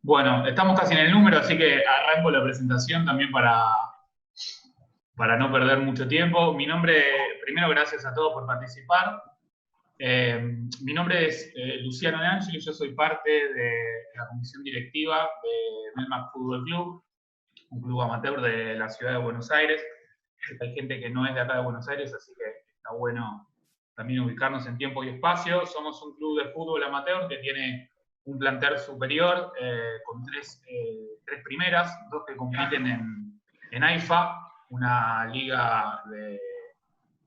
Bueno, estamos casi en el número, así que arranco la presentación también para no perder mucho tiempo. Mi nombre, primero, gracias a todos por participar. Mi nombre es Luciano De Angeli, yo soy parte de la comisión directiva de Melmac Fútbol Club, un club amateur de la ciudad de Buenos Aires. Hay gente que no es de acá de Buenos Aires, así que está bueno también ubicarnos en tiempo y espacio. Somos un club de fútbol amateur que tiene un plantel superior con tres primeras, dos que compiten en AIFA, una liga de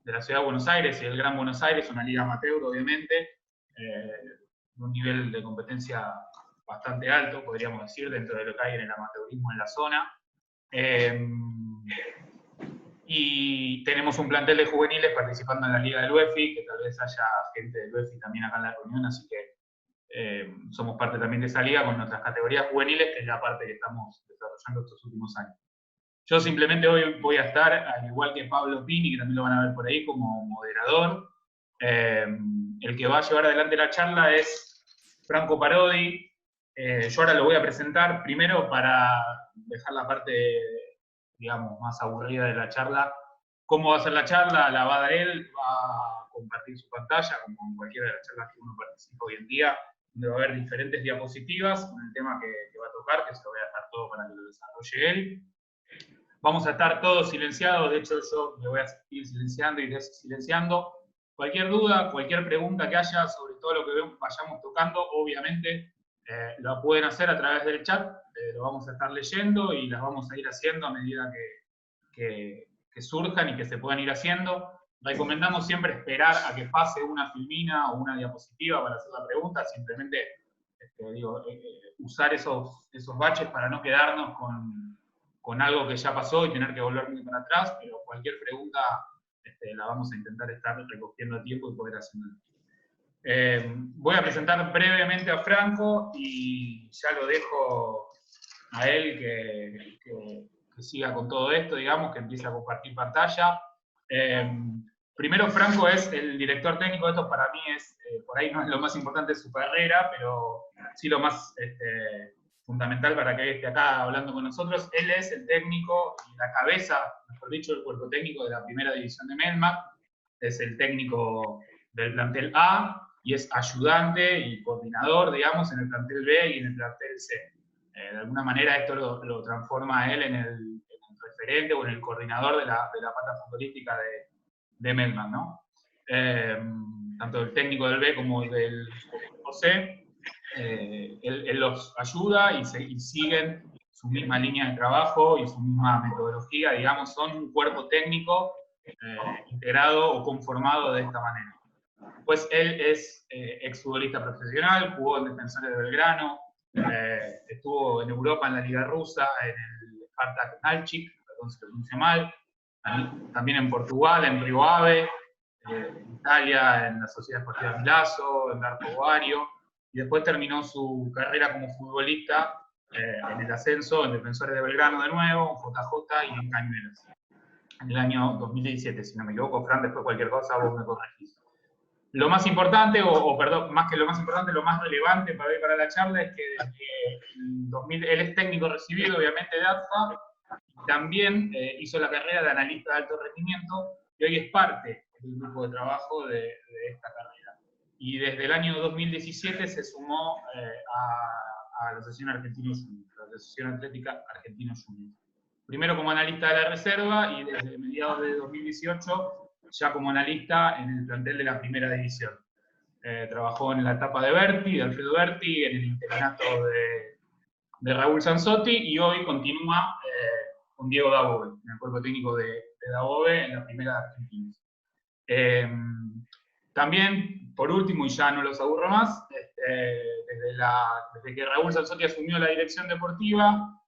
la ciudad de Buenos Aires y el Gran Buenos Aires, una liga amateur, obviamente, un nivel de competencia bastante alto, podríamos decir, dentro de lo que hay en el amateurismo en la zona. Eh, y tenemos un plantel de juveniles participando en la Liga del UEFI, que tal vez haya gente del UEFI también acá en la reunión, así que somos parte también de esa liga con nuestras categorías juveniles, que es la parte que estamos desarrollando estos últimos años. Yo simplemente hoy voy a estar, al igual que Pablo Pini, que también lo van a ver por ahí, como moderador. El que va a llevar adelante la charla es Franco Parodi. Yo ahora lo voy a presentar primero para dejar la parte, digamos, más aburrida de la charla. ¿Cómo va a ser la charla? La va a dar él, va a compartir su pantalla, como en cualquiera de las charlas que uno participa hoy en día, donde va a haber diferentes diapositivas con el tema que va a tocar, que se lo voy a dejar todo para que lo desarrolle él. Vamos a estar todos silenciados, de hecho yo me voy a ir silenciando y desilenciando. Cualquier duda, cualquier pregunta que haya sobre todo lo que vayamos tocando, obviamente lo pueden hacer a través del chat, lo vamos a estar leyendo y las vamos a ir haciendo a medida que surjan y que se puedan ir haciendo. Recomendamos siempre esperar a que pase una filmina o una diapositiva para hacer la pregunta, simplemente usar esos baches para no quedarnos con algo que ya pasó y tener que volver muy para atrás, pero cualquier pregunta la vamos a intentar estar recogiendo a tiempo y poder hacerlo. Voy a presentar brevemente a Franco y ya lo dejo a él que siga con todo esto, digamos, que empiece a compartir pantalla. Primero, Franco es el director técnico, esto para mí es, por ahí no es lo más importante de su carrera, pero sí lo más fundamental para que esté acá hablando con nosotros. Él es el técnico y la cabeza, mejor dicho, del cuerpo técnico de la primera división de Melmac, es el técnico del plantel A y es ayudante y coordinador, digamos, en el plantel B y en el plantel C. De alguna manera esto lo transforma a él en el referente o en el coordinador de la pata futbolística de Melman, ¿no? Tanto el técnico del B como del C, él los ayuda y siguen su misma línea de trabajo y su misma metodología, digamos, son un cuerpo técnico integrado o conformado de esta manera. Pues él es exfutbolista profesional, jugó en Defensores de Belgrano, estuvo en Europa en la Liga Rusa, en el Spartak Nalchik, perdón si lo pronuncio mal, también en Portugal, en Rio Ave, en Italia, en la Sociedad Esportiva Milazzo, en Darko Vario, y después terminó su carrera como futbolista en el ascenso, en Defensores de Belgrano de nuevo, en JJ y en Cañuelas, en el año 2017, si no me equivoco. Fran, después cualquier cosa vos me corregís. Lo más importante, perdón, más que lo más importante, lo más relevante para hoy para la charla es que desde 2000, él es técnico recibido, obviamente, de ATFA, y también hizo la carrera de analista de alto rendimiento, y hoy es parte del grupo de trabajo de esta carrera. Y desde el año 2017 se sumó a la Asociación Argentino Junior, la Asociación Atlética Argentino Junior. Primero como analista de la reserva y desde mediados de 2018 ya como analista en el plantel de la primera división. Trabajó en la etapa de Berti, de Alfredo Berti, en el interinato de Raúl Sanzotti y hoy continúa con Diego Dabove, en el cuerpo técnico de Dabove en la primera de Argentina. También, por último, y ya no los aburro más, desde que Raúl Sanzotti asumió la dirección deportiva,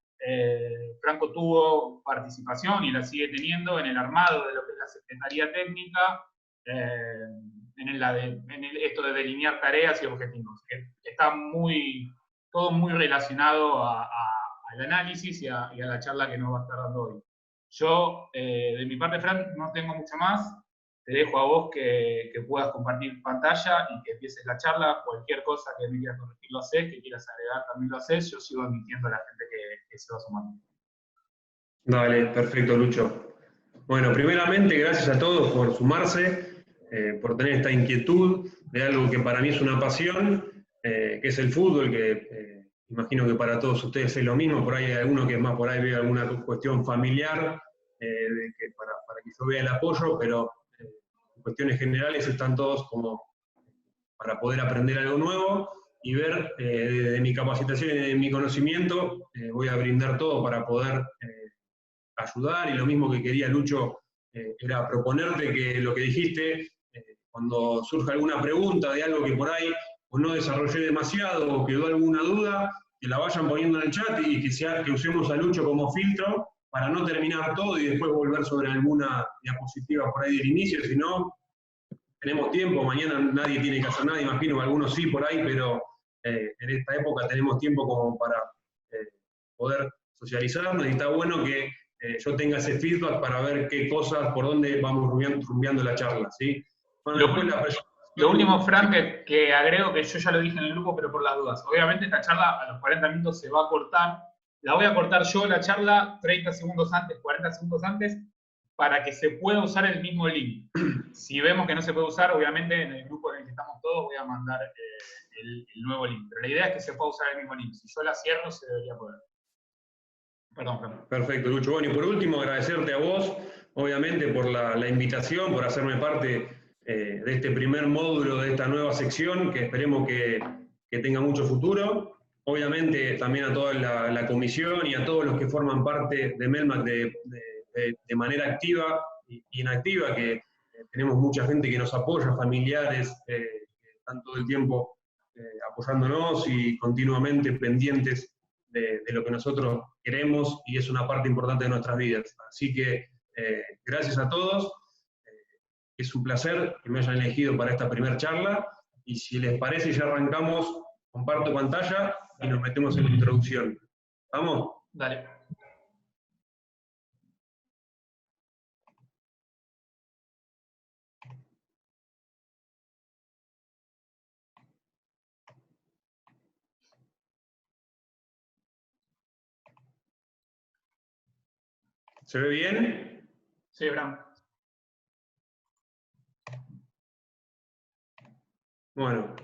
Franco tuvo participación y la sigue teniendo en el armado de lo que es la Secretaría Técnica, esto de delinear tareas y objetivos. Está todo muy relacionado al análisis y a la charla que nos va a estar dando hoy. Yo, de mi parte, Fran, no tengo mucho más. te dejo a vos que puedas compartir pantalla y que empieces la charla. Cualquier cosa que me quieras corregir lo haces, que quieras agregar también lo haces. Yo sigo admitiendo a la gente que se va sumando. Dale, perfecto, Lucho. Bueno, primeramente, gracias a todos por sumarse, por tener esta inquietud de algo que para mí es una pasión, que es el fútbol, que imagino que para todos ustedes es lo mismo. Por ahí hay alguno que es más, por ahí ve alguna cuestión familiar, para que yo vea el apoyo, pero en cuestiones generales están todos como para poder aprender algo nuevo y ver de mi capacitación y de mi conocimiento, voy a brindar todo para poder ayudar. Y lo mismo que quería, Lucho, era proponerte que lo que dijiste, cuando surja alguna pregunta de algo que por ahí o no desarrollé demasiado o quedó alguna duda, que la vayan poniendo en el chat y que usemos a Lucho como filtro para no terminar todo y después volver sobre alguna diapositiva por ahí del inicio. Si no, tenemos tiempo, mañana nadie tiene que hacer nada, imagino que algunos sí por ahí, pero en esta época tenemos tiempo como para poder socializarnos, y está bueno que yo tenga ese feedback para ver qué cosas, por dónde vamos rumbeando la charla, ¿sí? Bueno, lo último, Frank, que agrego, que yo ya lo dije en el grupo, pero por las dudas. Obviamente esta charla a los 40 minutos se va a cortar. La voy a cortar yo, la charla, 30 segundos antes, 40 segundos antes, para que se pueda usar el mismo link. Si vemos que no se puede usar, obviamente en el grupo en el que estamos todos voy a mandar el nuevo link. Pero la idea es que se pueda usar el mismo link. Si yo la cierro, se debería poder. Perdón, Frank. Perfecto, Lucho. Bueno, y por último, agradecerte a vos, obviamente, por la invitación, por hacerme parte de este primer módulo de esta nueva sección, que esperemos que tenga mucho futuro. Obviamente, también a toda la comisión y a todos los que forman parte de Melmac de manera activa y inactiva, que tenemos mucha gente que nos apoya, familiares, que están todo el tiempo apoyándonos y continuamente pendientes de lo que nosotros queremos, y es una parte importante de nuestras vidas. Así que gracias a todos, es un placer que me hayan elegido para esta primera charla, y si les parece ya arrancamos, comparto pantalla y nos metemos en la introducción. ¿Vamos? Dale. ¿Se ve bien? Sí, Bram. Bueno,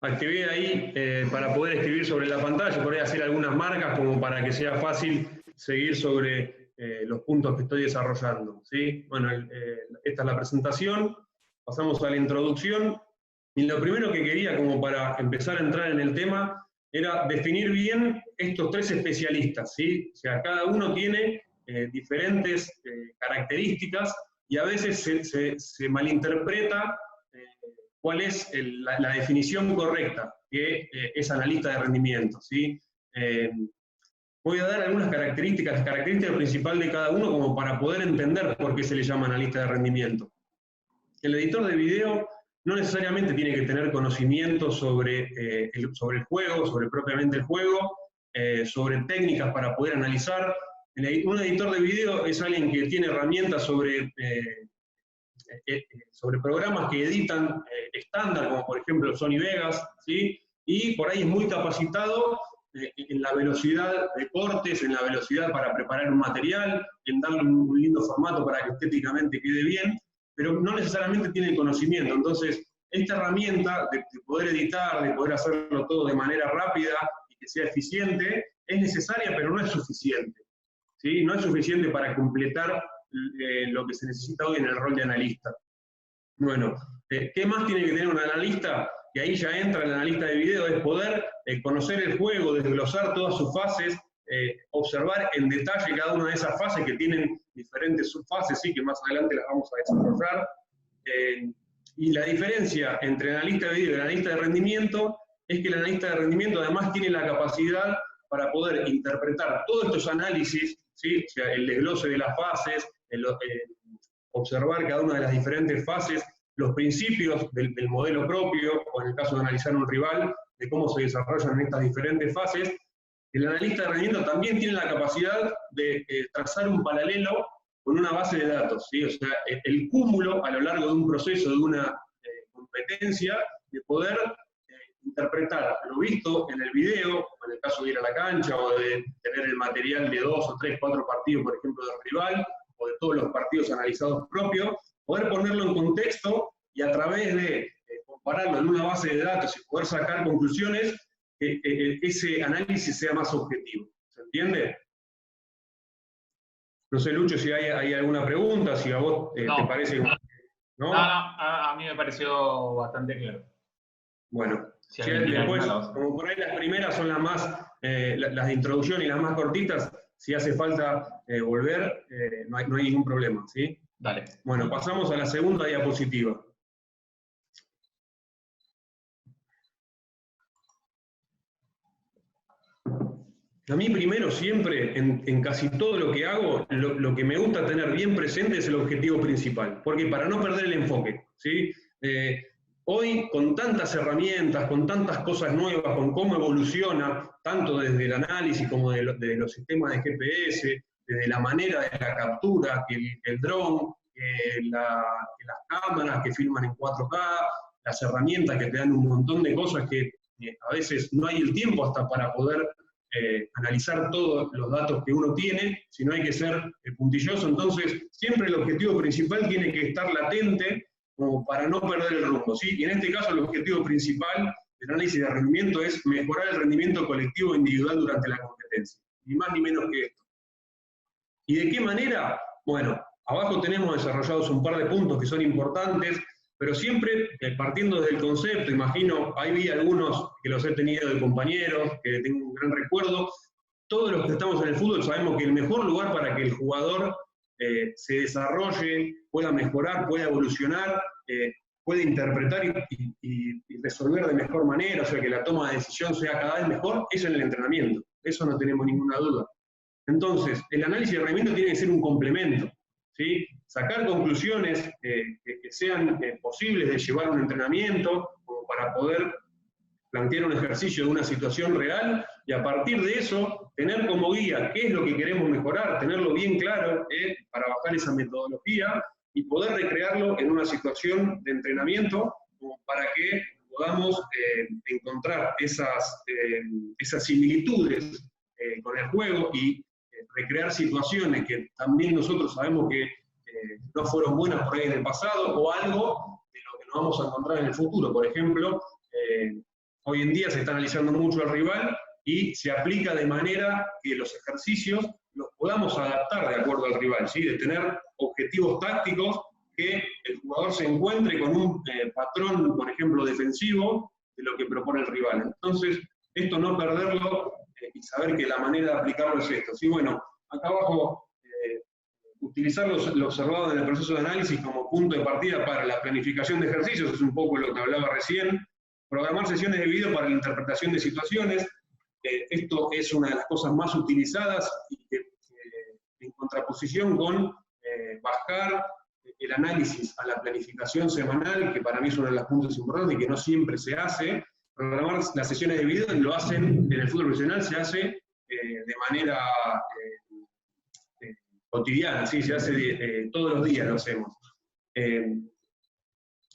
activé ahí para poder escribir sobre la pantalla, por ahí hacer algunas marcas como para que sea fácil seguir sobre los puntos que estoy desarrollando, ¿sí? Bueno, esta es la presentación, pasamos a la introducción, y lo primero que quería, como para empezar a entrar en el tema, era definir bien estos tres especialistas, ¿sí? O sea, cada uno tiene diferentes características, y a veces se malinterpreta cuál es la definición correcta, que es analista de rendimiento, ¿sí? Voy a dar algunas características, la característica principal de cada uno, como para poder entender por qué se le llama analista de rendimiento. El editor de video no necesariamente tiene que tener conocimiento sobre el juego, sobre propiamente el juego, sobre técnicas para poder analizar. Un editor de video es alguien que tiene herramientas sobre programas que editan estándar, como por ejemplo Sony Vegas, ¿sí? Y por ahí es muy capacitado en la velocidad de cortes, en la velocidad para preparar un material, en darle un lindo formato para que estéticamente quede bien, pero no necesariamente tiene el conocimiento. Entonces, esta herramienta de poder editar, de poder hacerlo todo de manera rápida y que sea eficiente, es necesaria, pero no es suficiente, ¿sí? No es suficiente para completar lo que se necesita hoy en el rol de analista. Bueno, ¿qué más tiene que tener un analista? Que ahí ya entra el analista de video, es poder conocer el juego, desglosar todas sus fases, observar en detalle cada una de esas fases, que tienen diferentes subfases, sí, que más adelante las vamos a desarrollar. Y la diferencia entre el analista de video y el analista de rendimiento es que el analista de rendimiento además tiene la capacidad para poder interpretar todos estos análisis, ¿sí? O sea, el desglose de las fases, observar cada una de las diferentes fases, los principios del modelo propio, o en el caso de analizar un rival, de cómo se desarrollan estas diferentes fases. El analista de rendimiento también tiene la capacidad de trazar un paralelo con una base de datos, ¿sí? O sea, el cúmulo a lo largo de un proceso, de una competencia, de poder interpretar lo visto en el video, en el caso de ir a la cancha, o de tener el material de 2 o 3, 4 partidos, por ejemplo, del rival, o de todos los partidos analizados propios, poder ponerlo en contexto y a través de compararlo en una base de datos y poder sacar conclusiones, ese análisis sea más objetivo. ¿Se entiende? No sé, Lucho, si hay alguna pregunta, si a vos te parece... ¿No? A mí me pareció bastante claro. Bueno, si después, como por ahí las primeras son las más, las de introducción y las más cortitas, si hace falta volver, no hay ningún problema, ¿sí? Dale. Bueno, pasamos a la segunda diapositiva. A mí primero siempre, en casi todo lo que hago, lo que me gusta tener bien presente es el objetivo principal, porque para no perder el enfoque, ¿sí? Hoy, con tantas herramientas, con tantas cosas nuevas, con cómo evoluciona, tanto desde el análisis como de los sistemas de GPS, desde la manera de la captura, que el dron, que las cámaras que filman en 4K, las herramientas que te dan un montón de cosas que a veces no hay el tiempo hasta para poder analizar todos los datos que uno tiene, sino hay que ser puntilloso. Entonces, siempre el objetivo principal tiene que estar latente como para no perder el rumbo, ¿sí? Y en este caso el objetivo principal del análisis de rendimiento es mejorar el rendimiento colectivo e individual durante la competencia, ni más ni menos que esto. ¿Y de qué manera? Bueno, abajo tenemos desarrollados un par de puntos que son importantes, pero siempre partiendo del concepto, imagino, ahí vi algunos que los he tenido de compañeros, que tengo un gran recuerdo. Todos los que estamos en el fútbol sabemos que el mejor lugar para que el jugador se desarrolle, pueda mejorar, pueda evolucionar, pueda interpretar y resolver de mejor manera, o sea, que la toma de decisión sea cada vez mejor, es en el entrenamiento. Eso no tenemos ninguna duda. Entonces, el análisis de rendimiento tiene que ser un complemento, ¿sí? Sacar conclusiones que sean posibles de llevar un entrenamiento, como para poder plantear un ejercicio de una situación real, y a partir de eso, tener como guía qué es lo que queremos mejorar, tenerlo bien claro para bajar esa metodología y poder recrearlo en una situación de entrenamiento, como para que podamos encontrar esas similitudes con el juego y recrear situaciones que también nosotros sabemos que no fueron buenas por ahí en el pasado, o algo de lo que nos vamos a encontrar en el futuro. Por ejemplo, hoy en día se está analizando mucho al rival y se aplica de manera que los ejercicios los podamos adaptar de acuerdo al rival, ¿sí? De tener objetivos tácticos, que el jugador se encuentre con un patrón, por ejemplo, defensivo de lo que propone el rival. Entonces, esto no perderlo y saber que la manera de aplicarlo es esto. Sí, bueno, acá abajo, utilizar lo observado en el proceso de análisis como punto de partida para la planificación de ejercicios, es un poco lo que hablaba recién. Programar sesiones de video para la interpretación de situaciones, esto es una de las cosas más utilizadas y que, en contraposición con bajar el análisis a la planificación semanal, que para mí es uno de los puntos importantes y que no siempre se hace. Programar las sesiones de video lo hacen en el fútbol profesional, se hace de manera cotidiana, ¿sí? Se hace todos los días, lo hacemos.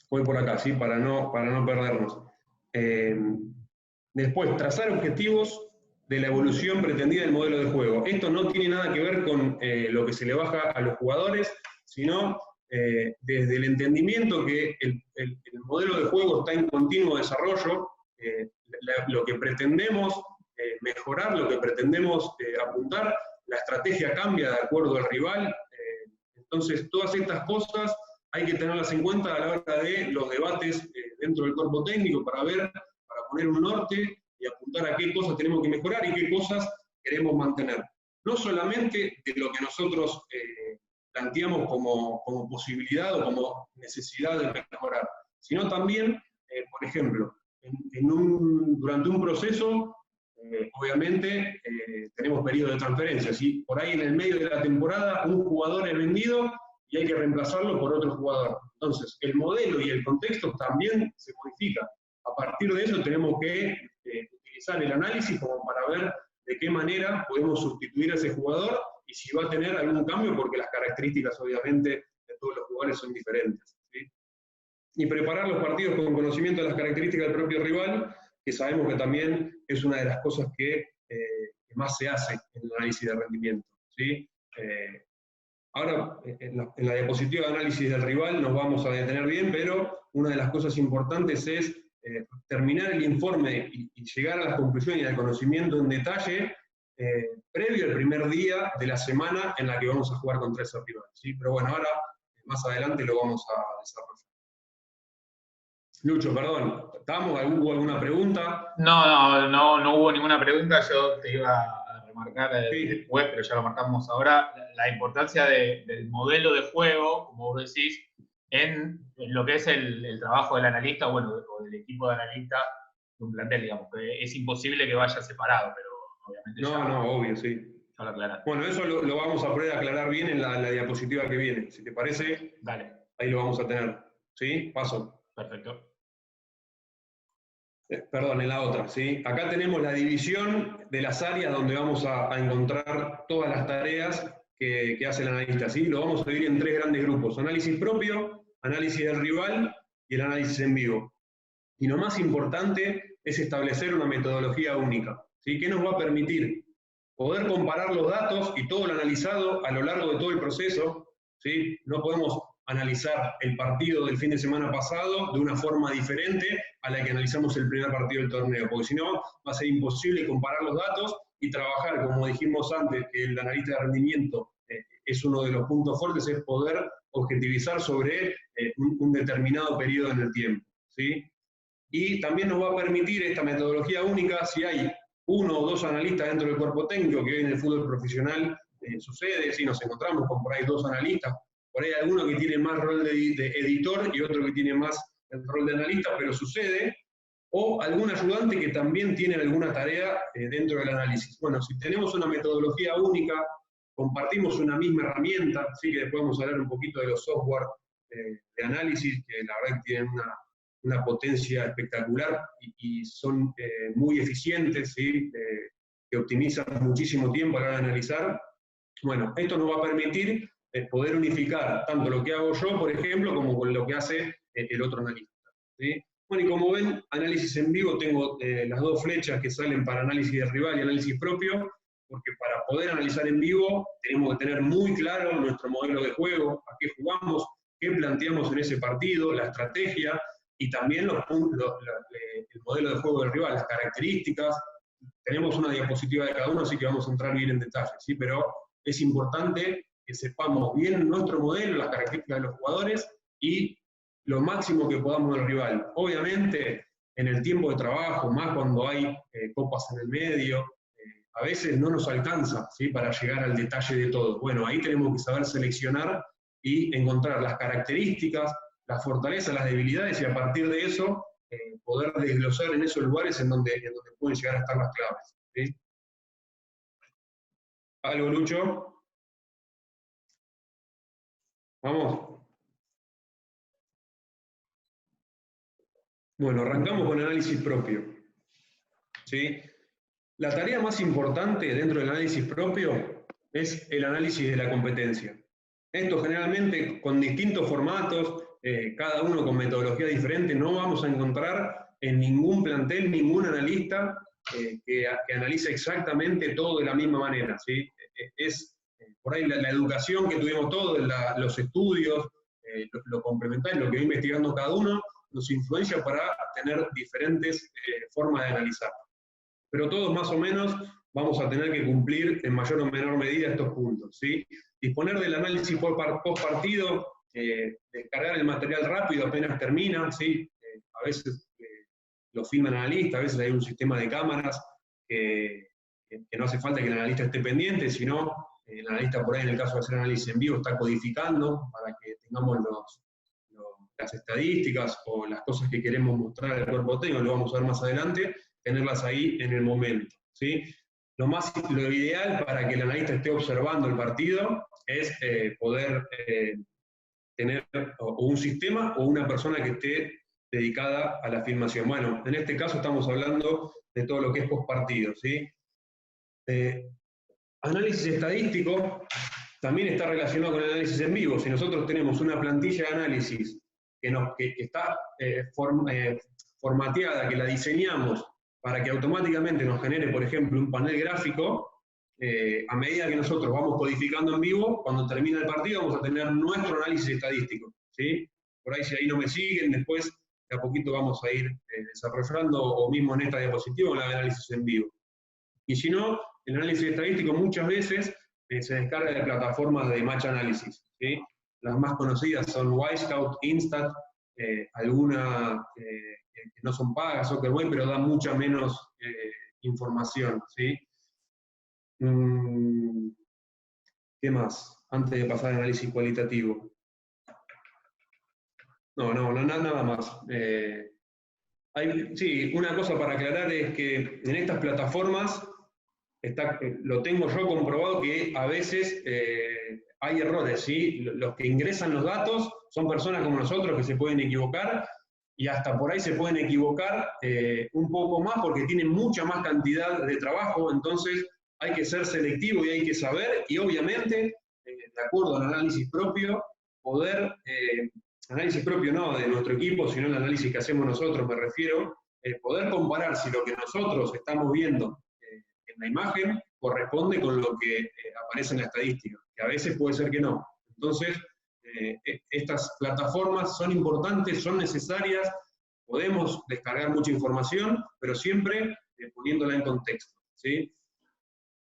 Voy por acá, ¿sí? Para no perdernos. Después, trazar objetivos de la evolución pretendida del modelo de juego. Esto no tiene nada que ver con lo que se le baja a los jugadores, sino desde el entendimiento que el modelo de juego está en continuo desarrollo, lo que pretendemos mejorar, lo que pretendemos apuntar, la estrategia cambia de acuerdo al rival, entonces todas estas cosas hay que tenerlas en cuenta a la hora de los debates dentro del cuerpo técnico para poner un norte y apuntar a qué cosas tenemos que mejorar y qué cosas queremos mantener. No solamente de lo que nosotros planteamos como posibilidad o como necesidad de mejorar, sino también, por ejemplo, durante un proceso, obviamente, tenemos periodos de transferencia, ¿sí? Por ahí en el medio de la temporada un jugador es vendido y hay que reemplazarlo por otro jugador. Entonces, el modelo y el contexto también se modifica. A partir de eso tenemos que utilizar el análisis como para ver de qué manera podemos sustituir a ese jugador y si va a tener algún cambio, porque las características obviamente de todos los jugadores son diferentes, ¿sí? Y preparar los partidos con conocimiento de las características del propio rival, que sabemos que también es una de las cosas que más se hace en el análisis de rendimiento, ¿sí? Ahora, en la diapositiva de análisis del rival nos vamos a detener bien, pero una de las cosas importantes es terminar el informe y llegar a las conclusiones y al conocimiento en detalle previo al primer día de la semana en la que vamos a jugar contra ese rival, ¿sí? Pero bueno, ahora más adelante lo vamos a desarrollar. Lucho, perdón, ¿hubo alguna pregunta? No hubo ninguna pregunta. Yo te iba a remarcar después, pero ya lo marcamos ahora, la importancia del modelo de juego, como vos decís, en lo que es el trabajo del analista, bueno, o del equipo de analistas de un plantel, digamos, que es imposible que vaya separado, pero obviamente obvio, sí. Ya lo aclaraste. Bueno, eso lo vamos a poder aclarar bien en la diapositiva que viene. Si te parece, dale. Ahí lo vamos a tener. ¿Sí? Paso. Perfecto. Perdón, en la otra, ¿sí? Acá tenemos la división de las áreas donde vamos a encontrar todas las tareas que hace el analista, ¿sí? Lo vamos a dividir en 3 grandes grupos: análisis propio, análisis del rival y el análisis en vivo. Y lo más importante es establecer una metodología única, ¿sí? Que nos va a permitir poder comparar los datos y todo lo analizado a lo largo de todo el proceso, ¿sí? No podemos analizar el partido del fin de semana pasado de una forma diferente a la que analizamos el primer partido del torneo, porque si no va a ser imposible comparar los datos y trabajar, como dijimos antes, que el analista de rendimiento es uno de los puntos fuertes, es poder objetivizar sobre un determinado periodo en el tiempo, ¿sí? Y también nos va a permitir esta metodología única, si hay 1 o 2 analistas dentro del cuerpo técnico, que hoy en el fútbol profesional sucede, si nos encontramos con por ahí 2 analistas, por ahí hay alguno que tiene más rol de editor y otro que tiene más el rol de analista, pero sucede, o algún ayudante que también tiene alguna tarea dentro del análisis. Bueno, si tenemos una metodología única, compartimos una misma herramienta, ¿sí? Que después vamos a hablar un poquito de los software de análisis, que la verdad que tienen una potencia espectacular y son muy eficientes, ¿sí? Que optimizan muchísimo tiempo a la hora de analizar. Bueno, esto nos va a permitir poder unificar tanto lo que hago yo, por ejemplo, como con lo que hace el otro analista, ¿sí? Bueno, y como ven, análisis en vivo, tengo las 2 flechas que salen para análisis de rival y análisis propio, porque para poder analizar en vivo tenemos que tener muy claro nuestro modelo de juego, a qué jugamos, qué planteamos en ese partido, la estrategia, y también el modelo de juego del rival, las características. Tenemos una diapositiva de cada uno, así que vamos a entrar bien en detalle, ¿sí? Pero es importante que sepamos bien nuestro modelo, las características de los jugadores y lo máximo que podamos del rival. Obviamente, en el tiempo de trabajo, más cuando hay copas en el medio, a veces no nos alcanza, ¿sí? Para llegar al detalle de todo. Bueno, ahí tenemos que saber seleccionar y encontrar las características, las fortalezas, las debilidades, y a partir de eso poder desglosar en esos lugares en donde pueden llegar a estar las claves, ¿sí? ¿Algo, Lucho? ¿Vamos? Bueno, arrancamos con análisis propio, ¿sí? La tarea más importante dentro del análisis propio es el análisis de la competencia. Esto generalmente con distintos formatos, cada uno con metodología diferente. No vamos a encontrar en ningún plantel ningún analista que analice exactamente todo de la misma manera, ¿sí? Es por ahí la educación que tuvimos todos, los estudios, lo complementario, lo que va investigando cada uno, nos influencia para tener diferentes formas de analizar. Pero todos más o menos vamos a tener que cumplir en mayor o menor medida estos puntos, ¿sí? Disponer del análisis post partido, descargar el material rápido apenas termina, ¿sí? A veces lo filma el analista, a veces hay un sistema de cámaras que no hace falta que el analista esté pendiente, sino el analista por ahí en el caso de hacer análisis en vivo está codificando para que tengamos las estadísticas o las cosas que queremos mostrar al cuerpo técnico, lo vamos a ver más adelante, tenerlas ahí en el momento, ¿sí? Lo ideal para que el analista esté observando el partido es poder tener o un sistema o una persona que esté dedicada a la filmación. Bueno, en este caso estamos hablando de todo lo que es post partido, ¿sí? Análisis estadístico también está relacionado con el análisis en vivo. Si nosotros tenemos una plantilla de análisis que está formateada, que la diseñamos para que automáticamente nos genere, por ejemplo, un panel gráfico, a medida que nosotros vamos codificando en vivo, cuando termina el partido vamos a tener nuestro análisis estadístico, ¿sí? Por ahí, si ahí no me siguen, después de a poquito vamos a ir desarrollando, o mismo en esta diapositiva, el análisis en vivo. Y si no, el análisis estadístico muchas veces se descarga de plataformas de match analysis, ¿sí? Las más conocidas son Wisecout, Instat, algunas que no son pagas, Soccerway, pero dan mucha menos información, ¿sí? ¿Qué más? Antes de pasar al análisis cualitativo. No, nada más. Sí, una cosa para aclarar es que en estas plataformas lo tengo yo comprobado que a veces hay errores, ¿sí? Los que ingresan los datos son personas como nosotros que se pueden equivocar, y hasta por ahí se pueden equivocar un poco más porque tienen mucha más cantidad de trabajo, entonces hay que ser selectivo y hay que saber, y obviamente, de acuerdo al análisis propio, poder, análisis propio no de nuestro equipo, sino el análisis que hacemos nosotros, me refiero, poder comparar si lo que nosotros estamos viendo en la imagen corresponde con lo que aparece en la estadística, que a veces puede ser que no. Entonces, estas plataformas son importantes, son necesarias, podemos descargar mucha información, pero siempre poniéndola en contexto, ¿sí?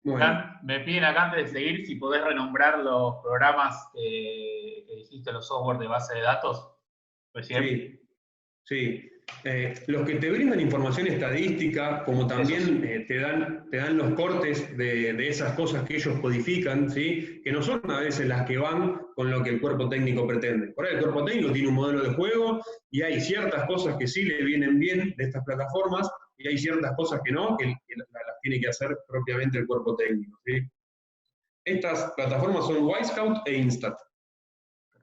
Bueno. Me piden acá antes de seguir si podés renombrar los programas que dijiste, los software de base de datos. Sí, sí. Los que te brindan información estadística, como también te dan los cortes de esas cosas que ellos codifican, ¿sí? Que no son a veces las que van con lo que el cuerpo técnico pretende. Por ahí el cuerpo técnico tiene un modelo de juego y hay ciertas cosas que sí le vienen bien de estas plataformas y hay ciertas cosas que no, que las tiene que hacer propiamente el cuerpo técnico, ¿sí? Estas plataformas son Wisecout e Instat.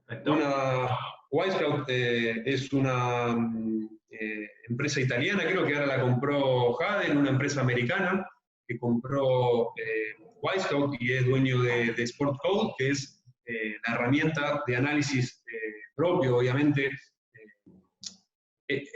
Perfecto. Wisecout es una empresa italiana, creo que ahora la compró Haden, una empresa americana que compró Wisecout y es dueño de Sportcode, que es la herramienta de análisis propio, obviamente.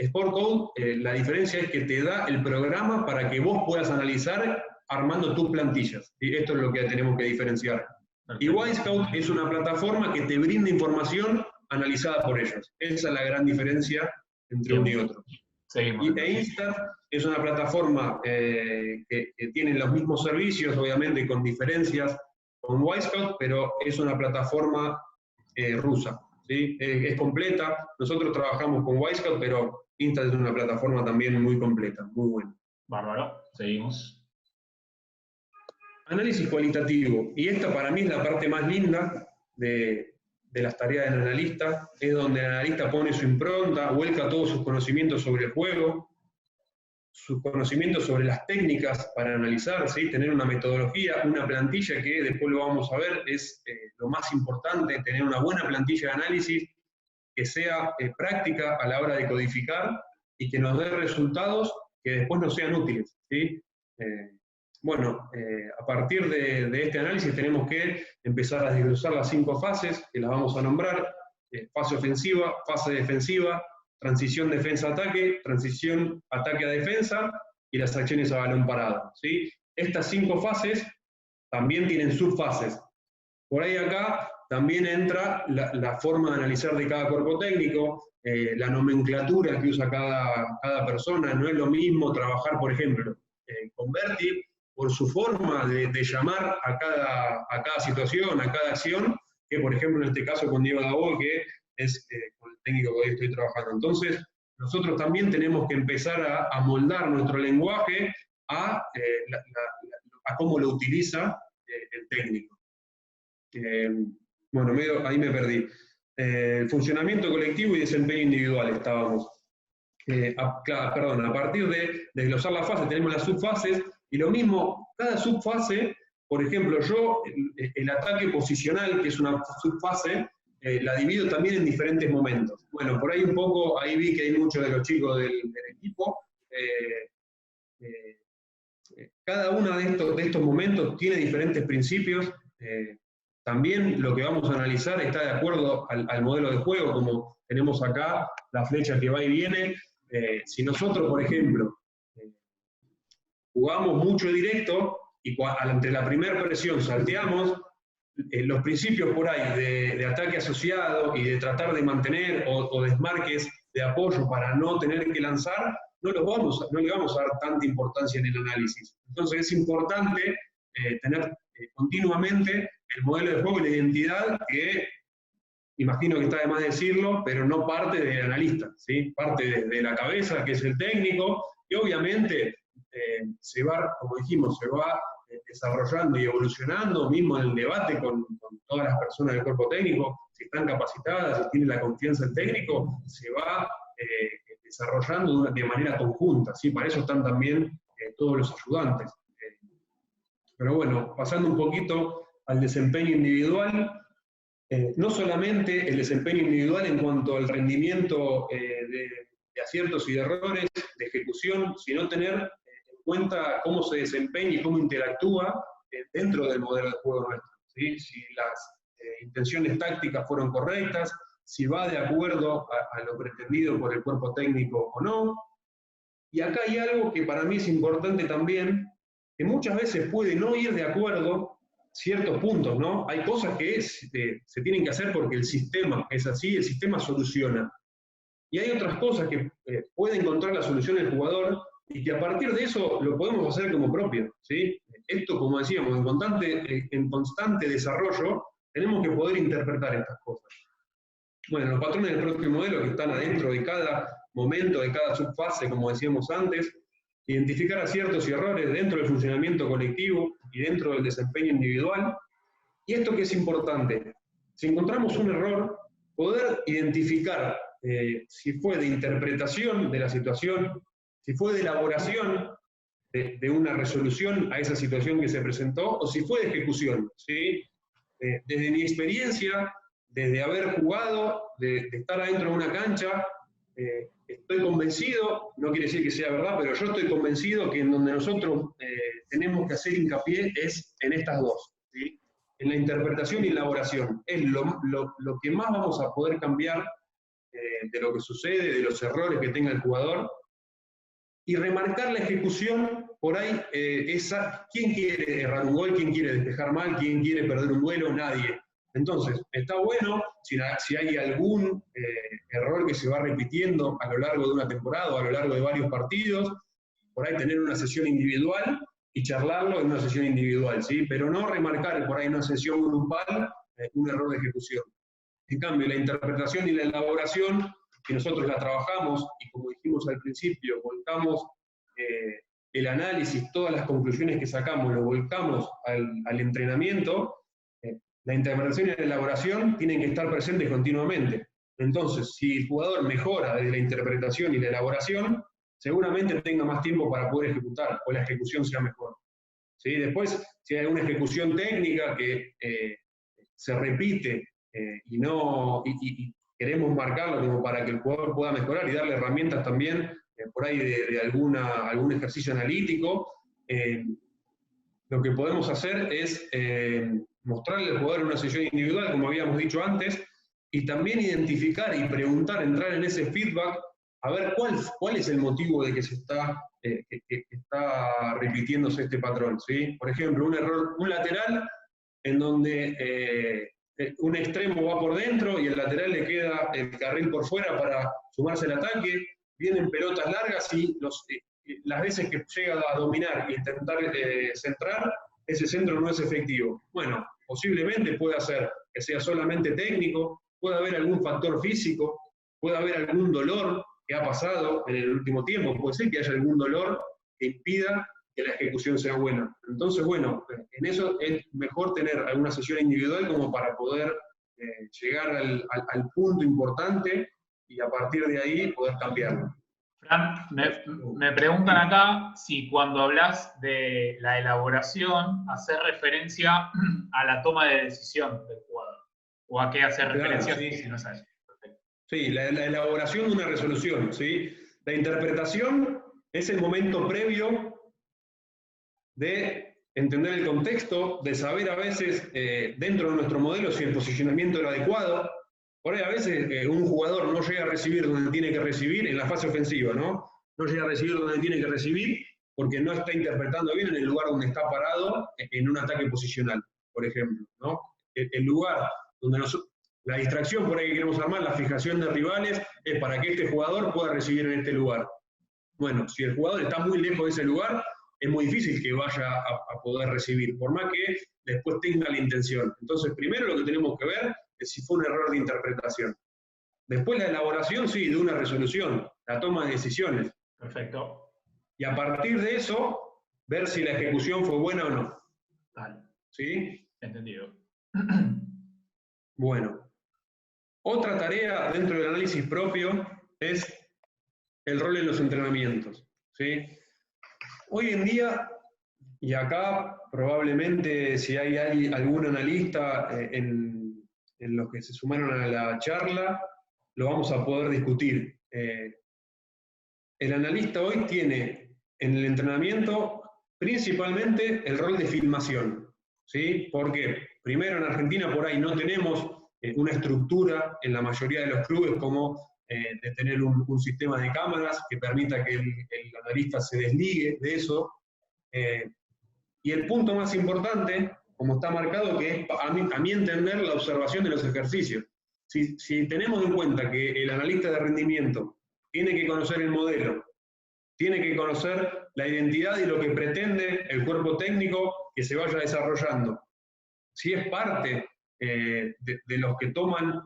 Sportcode, la diferencia es que te da el programa para que vos puedas analizar armando tus plantillas. ¿Sí? Esto es lo que tenemos que diferenciar. Perfecto. Y Wisecout es una plataforma que te brinda información analizada por ellos. Esa es la gran diferencia entre uno y otro. Seguimos. Y Instat es una plataforma que tiene los mismos servicios, obviamente con diferencias con Wisecout, pero es una plataforma rusa, ¿sí? Es completa. Nosotros trabajamos con Wisecout, pero Instat es una plataforma también muy completa, muy buena. Bárbaro, seguimos. Análisis cualitativo. Y esta para mí es la parte más linda de las tareas del analista, es donde el analista pone su impronta, vuelca todos sus conocimientos sobre el juego, sus conocimientos sobre las técnicas para analizar, ¿sí? Tener una metodología, una plantilla que después lo vamos a ver, es lo más importante, tener una buena plantilla de análisis que sea práctica a la hora de codificar y que nos dé resultados que después nos sean útiles, ¿sí? A partir de este análisis tenemos que empezar a desglosar las 5 fases, que las vamos a nombrar: fase ofensiva, fase defensiva, transición defensa-ataque, transición ataque a defensa y las acciones a balón parado, ¿sí? Estas 5 fases también tienen subfases. Por ahí acá también entra la forma de analizar de cada cuerpo técnico, la nomenclatura que usa cada persona. No es lo mismo trabajar, por ejemplo, con Berti, por su forma de llamar a cada situación, a cada acción, que por ejemplo en este caso con Diego Dabó, que es con el técnico que hoy estoy trabajando. Entonces, nosotros también tenemos que empezar a moldar nuestro lenguaje a cómo lo utiliza el técnico. Ahí me perdí. Funcionamiento colectivo y desempeño individual estábamos. A partir de desglosar la fase tenemos las subfases, y lo mismo, cada subfase, por ejemplo, el ataque posicional, que es una subfase, la divido también en diferentes momentos. Bueno, por ahí un poco, ahí vi que hay muchos de los chicos del equipo cada uno de estos momentos tiene diferentes principios. También lo que vamos a analizar está de acuerdo al modelo de juego, como tenemos acá la flecha que va y viene. Si nosotros, por ejemplo, jugamos mucho directo y ante la primera presión salteamos, los principios por ahí de ataque asociado y de tratar de mantener o desmarques de apoyo para no tener que lanzar, no le vamos a dar tanta importancia en el análisis. Entonces es importante tener continuamente el modelo de juego y la identidad que, imagino que está de más decirlo, pero no parte del analista, ¿sí? Parte de la cabeza, que es el técnico, y obviamente se va, como dijimos, se va desarrollando y evolucionando, mismo en el debate con todas las personas del cuerpo técnico, si están capacitadas, si tienen la confianza del técnico, se va desarrollando de manera conjunta, ¿sí? Para eso están también todos los ayudantes. Pero bueno, pasando un poquito al desempeño individual, no solamente el desempeño individual en cuanto al rendimiento de aciertos y de errores, de ejecución, sino tener en cuenta cómo se desempeña y cómo interactúa dentro del modelo de juego nuestro, ¿sí? Si las intenciones tácticas fueron correctas, si va de acuerdo a lo pretendido por el cuerpo técnico o no. Y acá hay algo que para mí es importante también, que muchas veces puede no ir de acuerdo ciertos puntos, ¿no? Hay cosas que se tienen que hacer porque el sistema es así, el sistema soluciona. Y hay otras cosas que puede encontrar la solución el jugador y que a partir de eso lo podemos hacer como propio, ¿sí? Esto, como decíamos, en constante desarrollo, tenemos que poder interpretar estas cosas. Bueno, los patrones del propio modelo que están adentro de cada momento, de cada subfase, como decíamos antes, identificar aciertos y errores dentro del funcionamiento colectivo y dentro del desempeño individual. Y esto que es importante, si encontramos un error, poder identificar si fue de interpretación de la situación, si fue de elaboración de una resolución a esa situación que se presentó, o si fue de ejecución, ¿sí? Desde mi experiencia, desde haber jugado, de estar adentro de una cancha, estoy convencido, no quiere decir que sea verdad, pero yo estoy convencido que en donde nosotros tenemos que hacer hincapié es en estas dos, ¿sí? En la interpretación y elaboración. Es lo que más vamos a poder cambiar de lo que sucede, de los errores que tenga el jugador, y remarcar la ejecución, por ahí, ¿quién quiere errar un gol? ¿Quién quiere despejar mal? ¿Quién quiere perder un duelo? Nadie. Entonces, está bueno, si hay algún error que se va repitiendo a lo largo de una temporada o a lo largo de varios partidos, por ahí tener una sesión individual y charlarlo en una sesión individual, ¿sí? Pero no remarcar por ahí en una sesión grupal un error de ejecución. En cambio, la interpretación y la elaboración, que nosotros la trabajamos, y como dijimos al principio, volcamos el análisis, todas las conclusiones que sacamos, lo volcamos al entrenamiento. La interpretación y la elaboración tienen que estar presentes continuamente. Entonces, si el jugador mejora desde la interpretación y la elaboración, seguramente tenga más tiempo para poder ejecutar, o la ejecución sea mejor, ¿sí? Después, si hay alguna ejecución técnica que se repite y queremos marcarlo como para que el jugador pueda mejorar y darle herramientas también, por ahí de algún ejercicio analítico, lo que podemos hacer es mostrarle al jugador una sesión individual, como habíamos dicho antes, y también identificar y preguntar, entrar en ese feedback, a ver cuál es el motivo de que se está repitiéndose este patrón, ¿sí? Por ejemplo, un lateral en donde un extremo va por dentro y el lateral le queda el carril por fuera para sumarse al ataque, vienen pelotas largas y las veces que llega a dominar e intentar centrar, ese centro no es efectivo. Bueno, posiblemente pueda ser que sea solamente técnico, puede haber algún factor físico, puede haber algún dolor que ha pasado en el último tiempo, puede ser que haya algún dolor que impida que la ejecución sea buena. Entonces, bueno, en eso es mejor tener alguna sesión individual como para poder llegar al punto importante y a partir de ahí poder cambiarlo. Fran, me preguntan acá si cuando hablas de la elaboración haces referencia a la toma de decisión del jugador, o a qué hacer referencia, claro, sí. Si no sabes. Perfecto. Sí, la elaboración de una resolución, ¿sí? La interpretación es el momento previo de entender el contexto, de saber a veces dentro de nuestro modelo si el posicionamiento es lo adecuado. Por ahí a veces un jugador no llega a recibir donde tiene que recibir en la fase ofensiva, ¿no? No llega a recibir donde tiene que recibir porque no está interpretando bien en el lugar donde está parado en un ataque posicional, por ejemplo, ¿no? El lugar donde la distracción por ahí que queremos armar, la fijación de rivales, es para que este jugador pueda recibir en este lugar. Bueno, si el jugador está muy lejos de ese lugar, es muy difícil que vaya a poder recibir, por más que después tenga la intención. Entonces, primero lo que tenemos que ver es si fue un error de interpretación. Después la elaboración, sí, de una resolución, la toma de decisiones. Perfecto. Y a partir de eso, ver si la ejecución fue buena o no. Vale. ¿Sí? Entendido. Bueno. Otra tarea dentro del análisis propio es el rol en los entrenamientos. ¿Sí? Hoy en día, y acá probablemente si hay algún analista en los que se sumaron a la charla, lo vamos a poder discutir. El analista hoy tiene en el entrenamiento principalmente el rol de filmación. ¿Sí? Porque primero en Argentina por ahí no tenemos una estructura en la mayoría de los clubes como de tener un sistema de cámaras que permita que el analista se desligue de eso. Y el punto más importante, como está marcado, que es a mi entender la observación de los ejercicios. Si tenemos en cuenta que el analista de rendimiento tiene que conocer el modelo, tiene que conocer la identidad y lo que pretende el cuerpo técnico que se vaya desarrollando. Si es parte de los que toman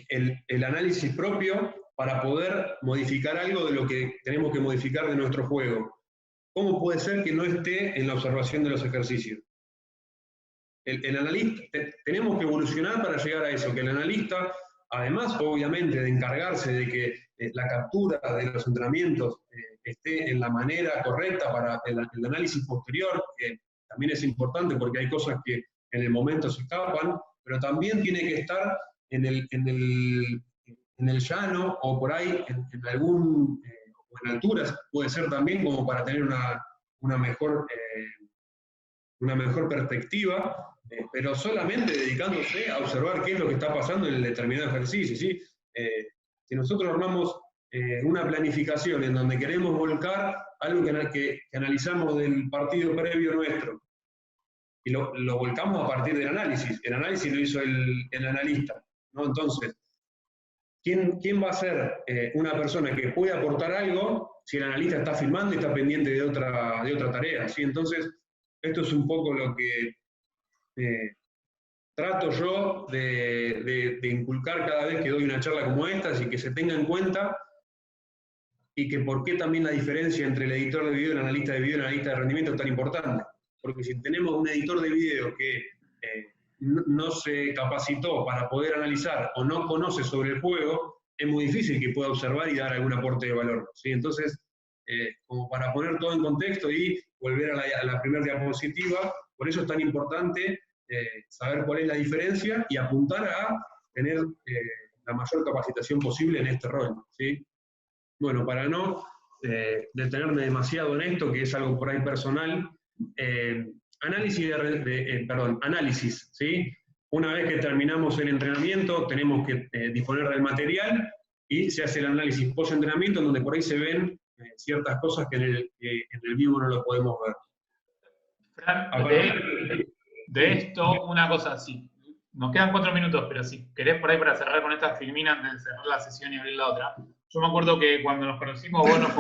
el análisis propio para poder modificar algo de lo que tenemos que modificar de nuestro juego, ¿cómo puede ser que no esté en la observación de los ejercicios? El analista, tenemos que evolucionar para llegar a eso, que el analista, además obviamente de encargarse de que la captura de los entrenamientos esté en la manera correcta para el análisis posterior, que también es importante porque hay cosas que en el momento se escapan, pero también tiene que estar en el llano o por ahí en alturas, puede ser también como para tener una mejor perspectiva, pero solamente dedicándose a observar qué es lo que está pasando en el determinado ejercicio. ¿Sí? Si nosotros armamos una planificación en donde queremos volcar algo que analizamos del partido previo nuestro, y lo volcamos a partir del análisis. El análisis lo hizo el analista, ¿no? Entonces, ¿quién va a ser una persona que puede aportar algo si el analista está filmando y está pendiente de otra tarea? ¿Sí? Entonces, esto es un poco lo que trato yo de inculcar cada vez que doy una charla como esta, y que se tenga en cuenta, y que por qué también la diferencia entre el editor de video, el analista de video y el analista de rendimiento es tan importante. Porque si tenemos un editor de video que no se capacitó para poder analizar o no conoce sobre el juego, es muy difícil que pueda observar y dar algún aporte de valor. ¿Sí? Entonces, como para poner todo en contexto y volver a la primera diapositiva, por eso es tan importante saber cuál es la diferencia y apuntar a tener la mayor capacitación posible en este rol. ¿Sí? Bueno, para no detenerme demasiado en esto, que es algo por ahí personal, análisis, ¿sí? Una vez que terminamos el entrenamiento, tenemos que disponer del material y se hace el análisis post-entrenamiento, donde por ahí se ven ciertas cosas que en el vivo no lo podemos ver. Fran, de esto, una cosa así. Nos quedan 4 minutos, pero si querés por ahí para cerrar con esta filmina antes de cerrar la sesión y abrir la otra. Yo me acuerdo que cuando nos conocimos vos nos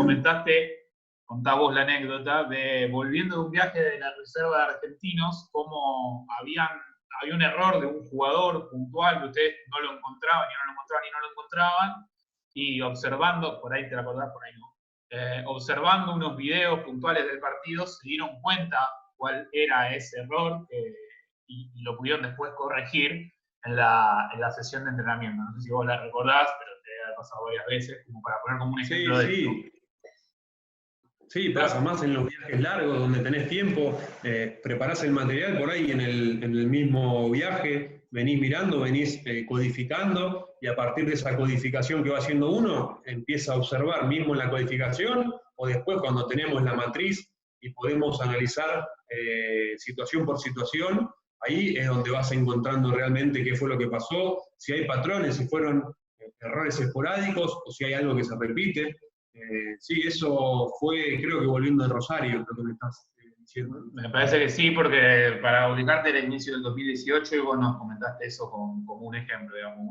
contá vos la anécdota de volviendo de un viaje de la Reserva de Argentinos, cómo había un error de un jugador puntual que ustedes no lo encontraban, y observando, por ahí te la acordás, por ahí no, observando unos videos puntuales del partido, se dieron cuenta cuál era ese error y lo pudieron después corregir en la sesión de entrenamiento. No sé si vos la recordás, pero te ha pasado varias veces, como para poner como un ejemplo de esto. Sí, pasa más en los viajes largos, donde tenés tiempo, preparás el material por ahí en el mismo viaje, venís mirando, venís codificando, y a partir de esa codificación que va haciendo uno, empieza a observar mismo en la codificación, o después cuando tenemos la matriz y podemos analizar situación por situación. Ahí es donde vas encontrando realmente qué fue lo que pasó, si hay patrones, si fueron errores esporádicos o si hay algo que se repite. Sí, eso fue, creo que volviendo de Rosario, lo que me estás diciendo. Me parece que sí, porque para ubicarte el inicio del 2018 y vos nos comentaste eso como un ejemplo, digamos,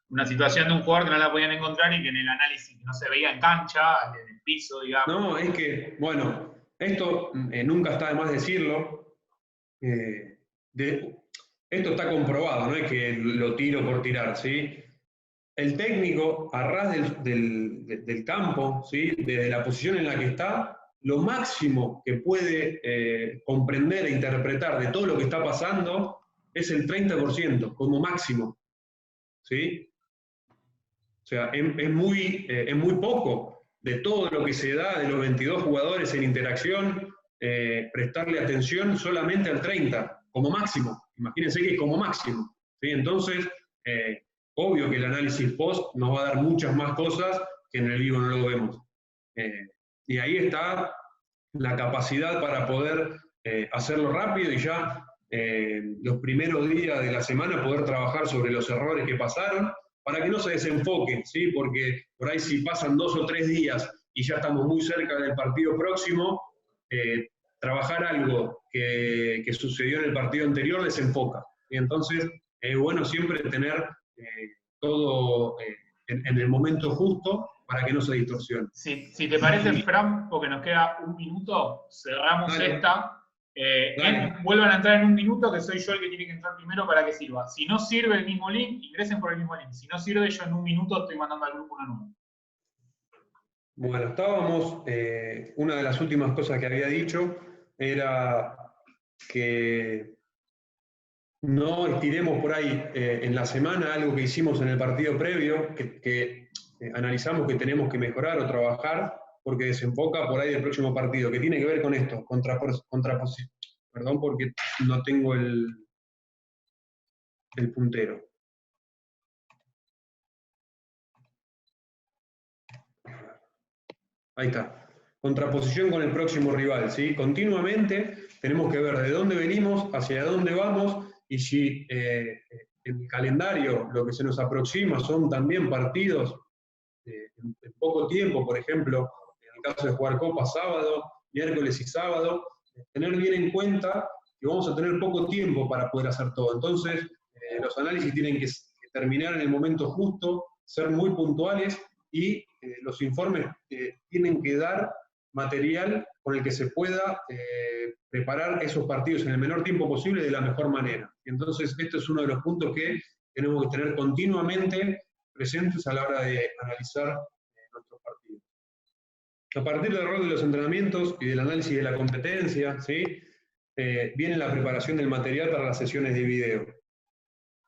una situación de un jugador que no la podían encontrar y que en el análisis no se veía en cancha, en el piso, digamos. No, es que, bueno, esto nunca está de más decirlo. Esto está comprobado, no es que lo tiro por tirar, ¿sí? El técnico, a ras del campo, ¿sí? Desde la posición en la que está, lo máximo que puede comprender e interpretar de todo lo que está pasando es el 30%, como máximo, ¿sí? O sea, es muy poco de todo lo que se da de los 22 jugadores en interacción, prestarle atención solamente al 30, como máximo. Imagínense que es como máximo, ¿sí? Entonces, obvio que el análisis post nos va a dar muchas más cosas que en el vivo no lo vemos. Y ahí está la capacidad para poder hacerlo rápido y ya los primeros días de la semana poder trabajar sobre los errores que pasaron, para que no se desenfoque, ¿sí? Porque por ahí si pasan 2 o 3 días y ya estamos muy cerca del partido próximo, trabajar algo que sucedió en el partido anterior desenfoca. Y entonces es bueno siempre tener todo en el momento justo para que no se distorsione. Si te parece, Fran, porque nos queda un minuto, cerramos esta. Vuelvan a entrar en un minuto, que soy yo el que tiene que entrar primero para que sirva. Si no sirve el mismo link, ingresen por el mismo link. Si no sirve, yo en un minuto estoy mandando al grupo una nueva. Bueno, estábamos, una de las últimas cosas que había dicho era que no estiremos por ahí en la semana algo que hicimos en el partido previo, que analizamos que tenemos que mejorar o trabajar, porque desenfoca por ahí del próximo partido, que tiene que ver con esto, contraposición. Perdón, porque no tengo el puntero. Ahí está. Contraposición con el próximo rival, ¿sí? Continuamente tenemos que ver de dónde venimos, hacia dónde vamos, y si en el calendario lo que se nos aproxima son también partidos en poco tiempo, por ejemplo, en el caso de jugar Copa sábado, miércoles y sábado, tener bien en cuenta que vamos a tener poco tiempo para poder hacer todo. Entonces, los análisis tienen que terminar en el momento justo, ser muy puntuales y los informes tienen que dar material con el que se pueda preparar esos partidos en el menor tiempo posible de la mejor manera. Y entonces, este es uno de los puntos que tenemos que tener continuamente presentes a la hora de analizar nuestros partidos. A partir del rol de los entrenamientos y del análisis de la competencia, ¿sí? Viene la preparación del material para las sesiones de video.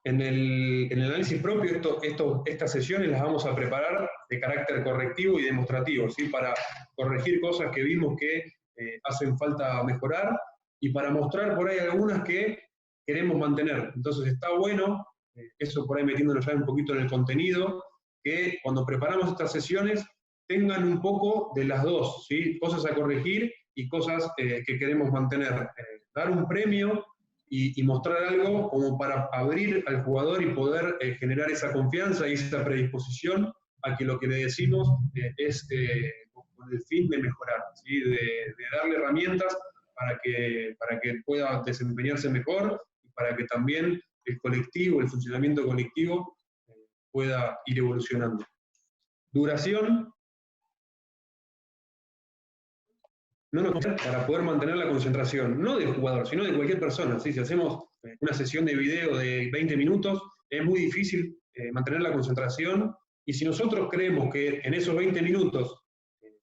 En el análisis propio, estas sesiones las vamos a preparar de carácter correctivo y demostrativo, ¿sí? Para corregir cosas que vimos que hacen falta mejorar y para mostrar por ahí algunas que queremos mantener. Entonces está bueno, eso por ahí metiéndonos ya un poquito en el contenido, que cuando preparamos estas sesiones tengan un poco de las dos, ¿sí? Cosas a corregir y cosas que queremos mantener. Dar un premio y mostrar algo como para abrir al jugador y poder generar esa confianza y esa predisposición a que lo que le decimos es con el fin de mejorar, ¿sí? De darle herramientas para que pueda desempeñarse mejor y para que también el colectivo, el funcionamiento colectivo pueda ir evolucionando. Duración. No nos para poder mantener la concentración, no del jugador, sino de cualquier persona. ¿Sí? Si hacemos una sesión de video de 20 minutos, es muy difícil mantener la concentración, y si nosotros creemos que en esos 20 minutos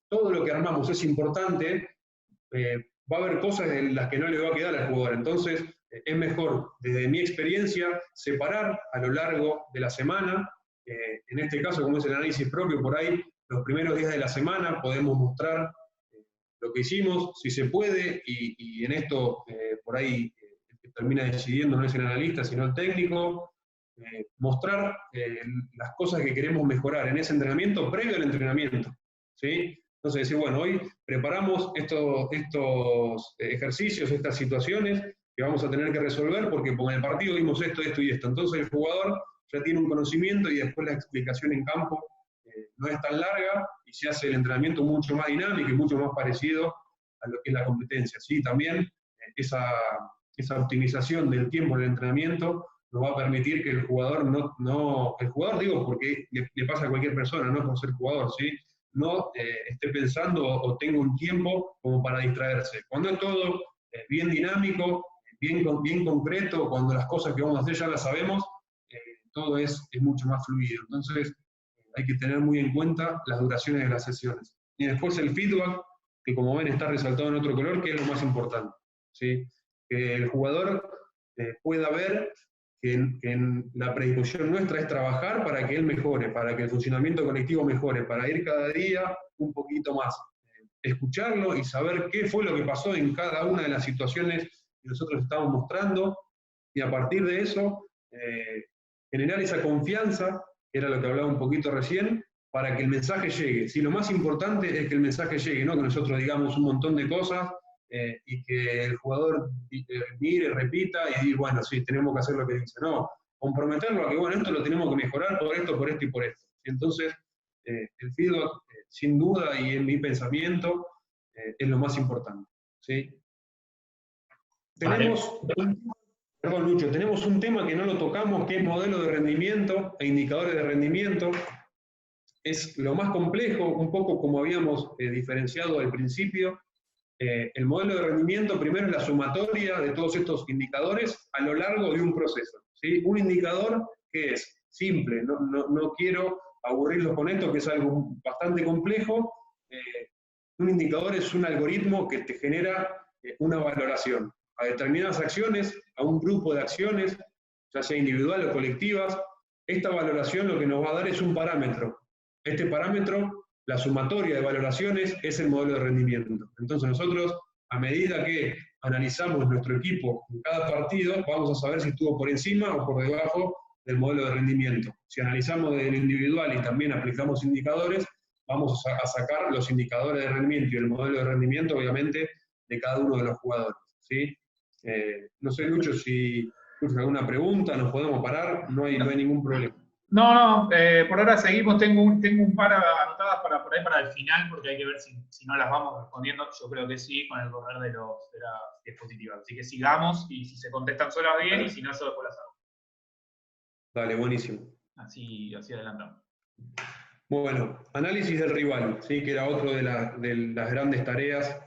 todo lo que armamos es importante, va a haber cosas en las que no le va a quedar al jugador. Entonces, es mejor, desde mi experiencia, separar a lo largo de la semana. En este caso, como es el análisis propio, por ahí, los primeros días de la semana podemos mostrar lo que hicimos, si se puede, y en esto, por ahí, el que termina decidiendo no es el analista, sino el técnico, mostrar las cosas que queremos mejorar en ese entrenamiento previo al entrenamiento, ¿sí? Entonces decir, bueno, hoy preparamos estos ejercicios, estas situaciones que vamos a tener que resolver porque en el partido vimos esto, esto y esto. Entonces el jugador ya tiene un conocimiento y después la explicación en campo no es tan larga y se hace el entrenamiento mucho más dinámico y mucho más parecido a lo que es la competencia. ¿Sí? También esa optimización del tiempo del entrenamiento nos va a permitir que el jugador el jugador digo porque le pasa a cualquier persona, no por ser jugador, ¿sí? No esté pensando o tenga un tiempo como para distraerse. Cuando es todo bien dinámico, bien concreto, cuando las cosas que vamos a hacer ya las sabemos, todo es mucho más fluido. Entonces, hay que tener muy en cuenta las duraciones de las sesiones. Y después el feedback, que como ven está resaltado en otro color, que es lo más importante. ¿Sí? Que el jugador pueda ver que en la predisposición nuestra es trabajar para que él mejore, para que el funcionamiento colectivo mejore, para ir cada día un poquito más. Escucharlo y saber qué fue lo que pasó en cada una de las situaciones que nosotros estamos mostrando, y a partir de eso, generar esa confianza, que era lo que hablaba un poquito recién, para que el mensaje llegue. Si lo más importante es que el mensaje llegue, no que nosotros digamos un montón de cosas y que el jugador mire, repita y diga, bueno, sí, tenemos que hacer lo que dice. No, comprometerlo a que, bueno, esto lo tenemos que mejorar por esto y por esto. Entonces, el feedback, sin duda, y en mi pensamiento, es lo más importante. ¿Sí? Tenemos, perdón, Lucho, tenemos un tema que no lo tocamos, que es modelo de rendimiento e indicadores de rendimiento. Es lo más complejo, un poco como habíamos diferenciado al principio. El modelo de rendimiento primero es la sumatoria de todos estos indicadores a lo largo de un proceso. ¿Sí? Un indicador que es simple, no quiero aburrirlos con esto, que es algo bastante complejo. Un indicador es un algoritmo que te genera una valoración a determinadas acciones, a un grupo de acciones, ya sea individual o colectivas. Esta valoración lo que nos va a dar es un parámetro. Este parámetro, la sumatoria de valoraciones, es el modelo de rendimiento. Entonces nosotros, a medida que analizamos nuestro equipo en cada partido, vamos a saber si estuvo por encima o por debajo del modelo de rendimiento. Si analizamos del individual y también aplicamos indicadores, vamos a sacar los indicadores de rendimiento y el modelo de rendimiento, obviamente, de cada uno de los jugadores. ¿Sí? No sé, Lucho, si tienes alguna pregunta, nos podemos parar, no hay ningún problema. No, por ahora seguimos, tengo un par anotadas por ahí para el final, porque hay que ver si no las vamos respondiendo. Yo creo que sí, con el correr de las diapositivas. Así que sigamos, y si se contestan solas bien, y si no, yo después las hago. Dale, buenísimo. Así adelantamos. Bueno, análisis del rival, ¿sí? Que era otro de las grandes tareas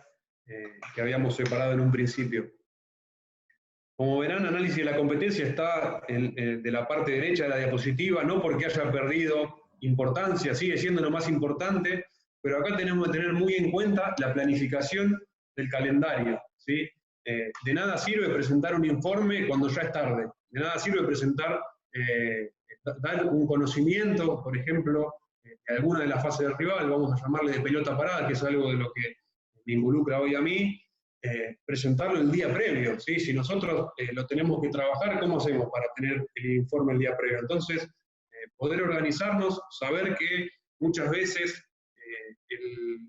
que habíamos separado en un principio. Como verán, análisis de la competencia está de la parte derecha de la diapositiva, no porque haya perdido importancia, sigue siendo lo más importante, pero acá tenemos que tener muy en cuenta la planificación del calendario. ¿Sí? De nada sirve presentar un informe cuando ya es tarde, de nada sirve presentar, dar un conocimiento, por ejemplo, de alguna de las fases del rival, vamos a llamarle de pelota parada, que es algo de lo que me involucra hoy a mí. Presentarlo el día previo, ¿sí? Si nosotros lo tenemos que trabajar, ¿cómo hacemos para tener el informe el día previo? Entonces, poder organizarnos, saber que muchas veces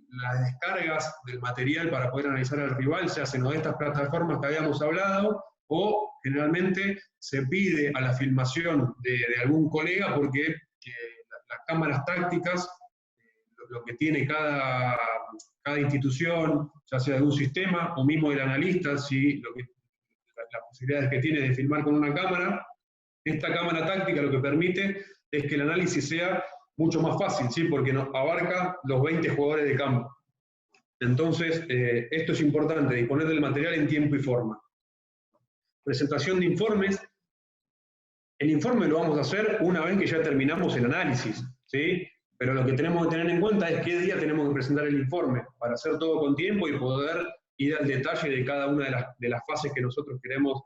las descargas del material para poder analizar al rival se hacen o de estas plataformas que habíamos hablado, o generalmente se pide a la filmación de algún colega porque las cámaras tácticas, lo que tiene cada institución, ya sea de un sistema o mismo del analista, si las posibilidades que tiene de filmar con una cámara, esta cámara táctica lo que permite es que el análisis sea mucho más fácil, ¿sí? Porque nos abarca los 20 jugadores de campo. Entonces, esto es importante, disponer del material en tiempo y forma. Presentación de informes. El informe lo vamos a hacer una vez que ya terminamos el análisis, ¿sí? Pero lo que tenemos que tener en cuenta es qué día tenemos que presentar el informe para hacer todo con tiempo y poder ir al detalle de cada una de las fases que nosotros queremos,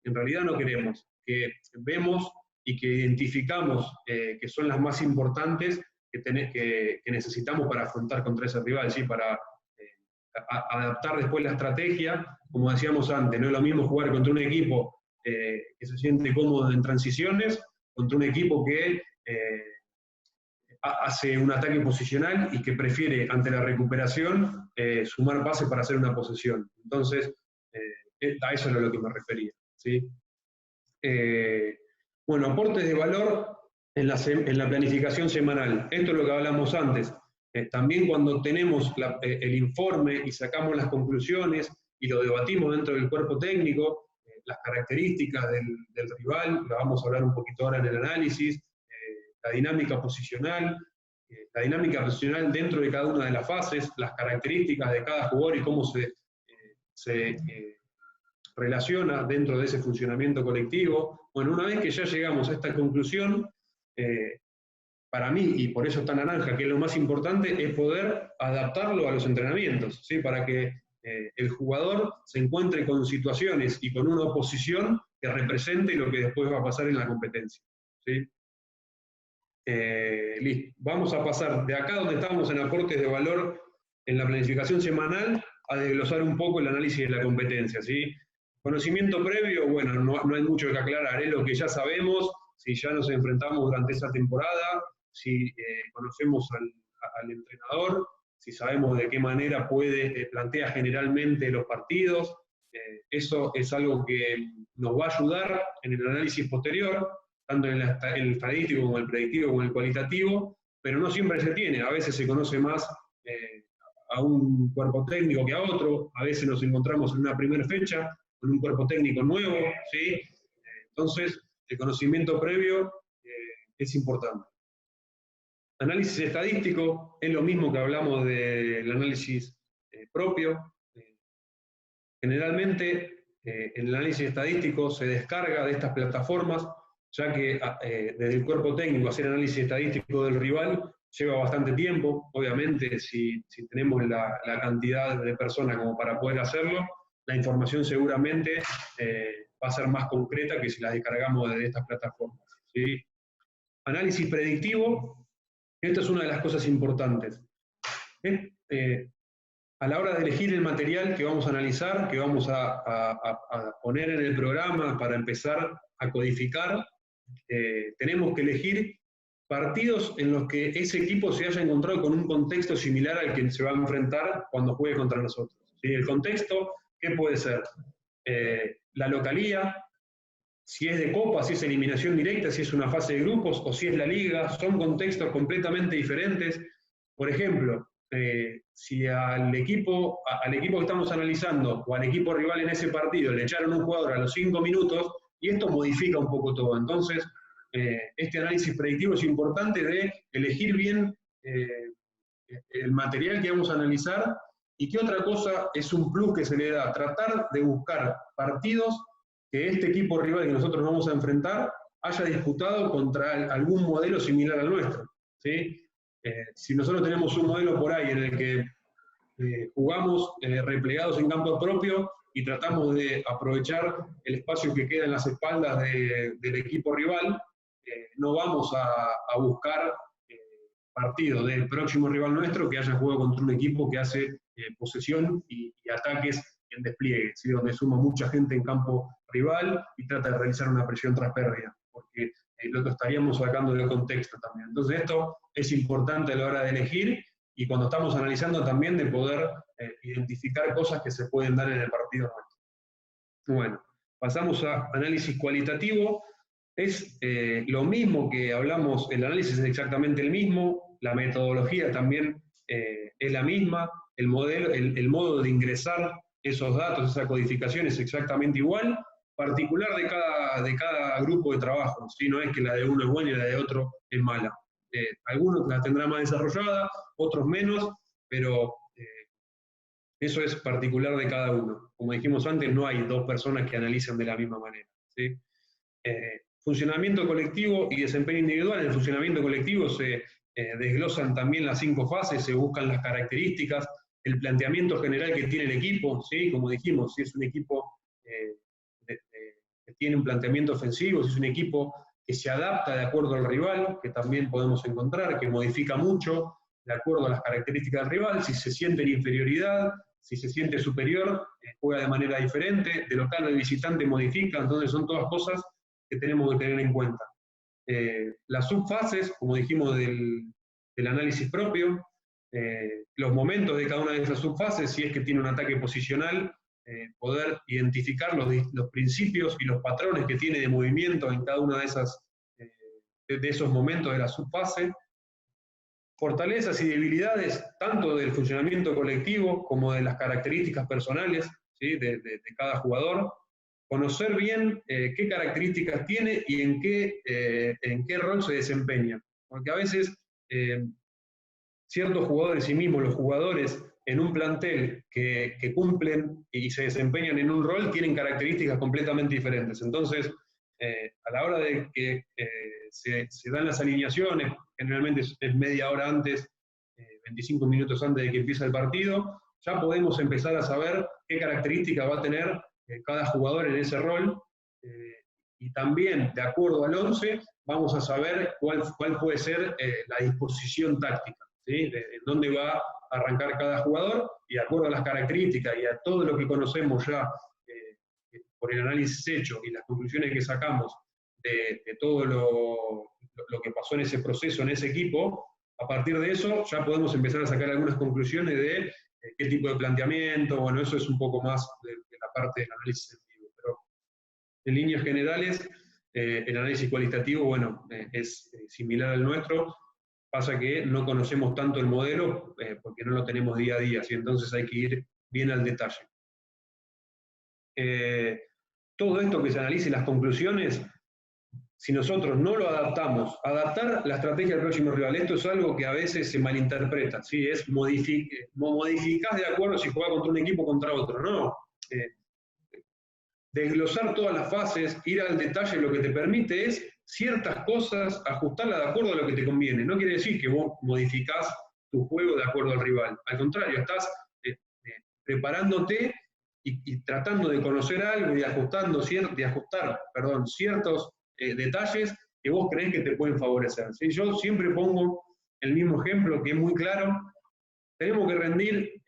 en realidad no queremos, que vemos y que identificamos que son las más importantes que necesitamos para afrontar contra ese rival, ¿sí? Para adaptar después la estrategia, como decíamos antes, no es lo mismo jugar contra un equipo que se siente cómodo en transiciones, contra un equipo que hace un ataque posicional y que prefiere, ante la recuperación, sumar pases para hacer una posesión. Entonces, a eso es a lo que me refería, ¿sí? Bueno, aportes de valor en la planificación semanal. Esto es lo que hablamos antes. También cuando tenemos el informe y sacamos las conclusiones y lo debatimos dentro del cuerpo técnico, las características del rival, lo vamos a hablar un poquito ahora en el análisis, la dinámica posicional dentro de cada una de las fases, las características de cada jugador y cómo se relaciona dentro de ese funcionamiento colectivo. Bueno, una vez que ya llegamos a esta conclusión, para mí, y por eso está naranja, que es lo más importante, es poder adaptarlo a los entrenamientos, ¿sí? Para que el jugador se encuentre con situaciones y con una oposición que represente lo que después va a pasar en la competencia, ¿sí? Listo. Vamos a pasar de acá donde estábamos en aportes de valor en la planificación semanal a desglosar un poco el análisis de la competencia, ¿sí? Conocimiento previo, bueno, no hay mucho que aclarar, es lo que ya sabemos, si ya nos enfrentamos durante esa temporada, si conocemos al entrenador, si sabemos de qué manera plantea generalmente los partidos, eso es algo que nos va a ayudar en el análisis posterior, tanto en el estadístico como el predictivo como el cualitativo, pero no siempre se tiene, a veces se conoce más a un cuerpo técnico que a otro, a veces nos encontramos en una primera fecha con un cuerpo técnico nuevo, ¿sí? Entonces, el conocimiento previo es importante. Análisis estadístico es lo mismo que hablamos del análisis propio. Generalmente, el análisis estadístico se descarga de estas plataformas, ya que desde el cuerpo técnico hacer análisis estadístico del rival lleva bastante tiempo. Obviamente, si tenemos la cantidad de personas como para poder hacerlo, la información seguramente va a ser más concreta que si la descargamos desde estas plataformas, ¿sí? Análisis predictivo, esta es una de las cosas importantes. A la hora de elegir el material que vamos a analizar, que vamos a poner en el programa para empezar a codificar, tenemos que elegir partidos en los que ese equipo se haya encontrado con un contexto similar al que se va a enfrentar cuando juegue contra nosotros, ¿sí? El contexto, ¿qué puede ser? La localía, si es de copa, si es eliminación directa, si es una fase de grupos o si es la liga, son contextos completamente diferentes. Por ejemplo, si al equipo que estamos analizando o al equipo rival en ese partido le echaron un jugador a los 5 minutos, y esto modifica un poco todo. Entonces, este análisis predictivo es importante de elegir bien el material que vamos a analizar. ¿Y qué otra cosa es un plus que se le da? Tratar de buscar partidos que este equipo rival que nosotros vamos a enfrentar haya disputado contra algún modelo similar al nuestro, ¿sí? Si nosotros tenemos un modelo por ahí en el que jugamos replegados en campo propio y tratamos de aprovechar el espacio que queda en las espaldas del equipo rival, no vamos a buscar partidos del próximo rival nuestro que haya jugado contra un equipo que hace posesión y ataques en despliegue, ¿sí? Donde suma mucha gente en campo rival y trata de realizar una presión tras pérdida, porque lo estaríamos sacando del contexto también. Entonces esto es importante a la hora de elegir y cuando estamos analizando también de poder identificar cosas que se pueden dar en el partido nuestro. Bueno, pasamos a análisis cualitativo. Es lo mismo que hablamos, el análisis es exactamente el mismo, la metodología también es la misma, el modo de ingresar esos datos, esa codificación es exactamente igual, particular de cada grupo de trabajo, ¿sí? No es que la de uno es buena y la de otro es mala. Algunos la tendrán más desarrollada, otros menos, pero eso es particular de cada uno. Como dijimos antes, no hay dos personas que analicen de la misma manera, ¿sí? Funcionamiento colectivo y desempeño individual. En el funcionamiento colectivo se desglosan también las 5 fases, se buscan las características, el planteamiento general que tiene el equipo, ¿sí? Como dijimos, si es un equipo que tiene un planteamiento ofensivo, si es un equipo que se adapta de acuerdo al rival, que también podemos encontrar, que modifica mucho de acuerdo a las características del rival, si se siente en inferioridad, si se siente superior, juega de manera diferente, de local al visitante modifica, entonces son todas cosas que tenemos que tener en cuenta. Las subfases, como dijimos, del del análisis propio, los momentos de cada una de esas subfases, si es que tiene un ataque posicional, poder identificar los principios y los patrones que tiene de movimiento en cada una de esos momentos de la subfase, fortalezas y debilidades tanto del funcionamiento colectivo como de las características personales, ¿sí?, de cada jugador, conocer bien qué características tiene y en qué rol se desempeña, porque a veces ciertos jugadores y mismos los jugadores en un plantel que cumplen y se desempeñan en un rol tienen características completamente diferentes. Entonces, a la hora de que se dan las alineaciones, generalmente es media hora antes, 25 minutos antes de que empiece el partido, ya podemos empezar a saber qué características va a tener cada jugador en ese rol, y también, de acuerdo al 11, vamos a saber cuál puede ser la disposición táctica, ¿sí?, de dónde va a arrancar cada jugador, y de acuerdo a las características y a todo lo que conocemos ya por el análisis hecho y las conclusiones que sacamos de todo lo que pasó en ese proceso, en ese equipo, a partir de eso ya podemos empezar a sacar algunas conclusiones de qué tipo de planteamiento. Bueno, eso es un poco más de la parte del análisis en vivo, pero en líneas generales, el análisis cualitativo, bueno, es similar al nuestro. Pasa que no conocemos tanto el modelo porque no lo tenemos día a día, ¿sí? Entonces hay que ir bien al detalle. Todo esto que se analice, las conclusiones, si nosotros no lo adaptamos, adaptar la estrategia del próximo rival, esto es algo que a veces se malinterpreta, ¿sí? Es modificás de acuerdo si juega contra un equipo o contra otro, no. Desglosar todas las fases, ir al detalle, lo que te permite es ciertas cosas, ajustarlas de acuerdo a lo que te conviene. No quiere decir que vos modificás tu juego de acuerdo al rival. Al contrario, estás preparándote y tratando de conocer algo y ajustar ciertos detalles que vos creés que te pueden favorecer, ¿sí? Yo siempre pongo el mismo ejemplo que es muy claro. Tenemos que rendir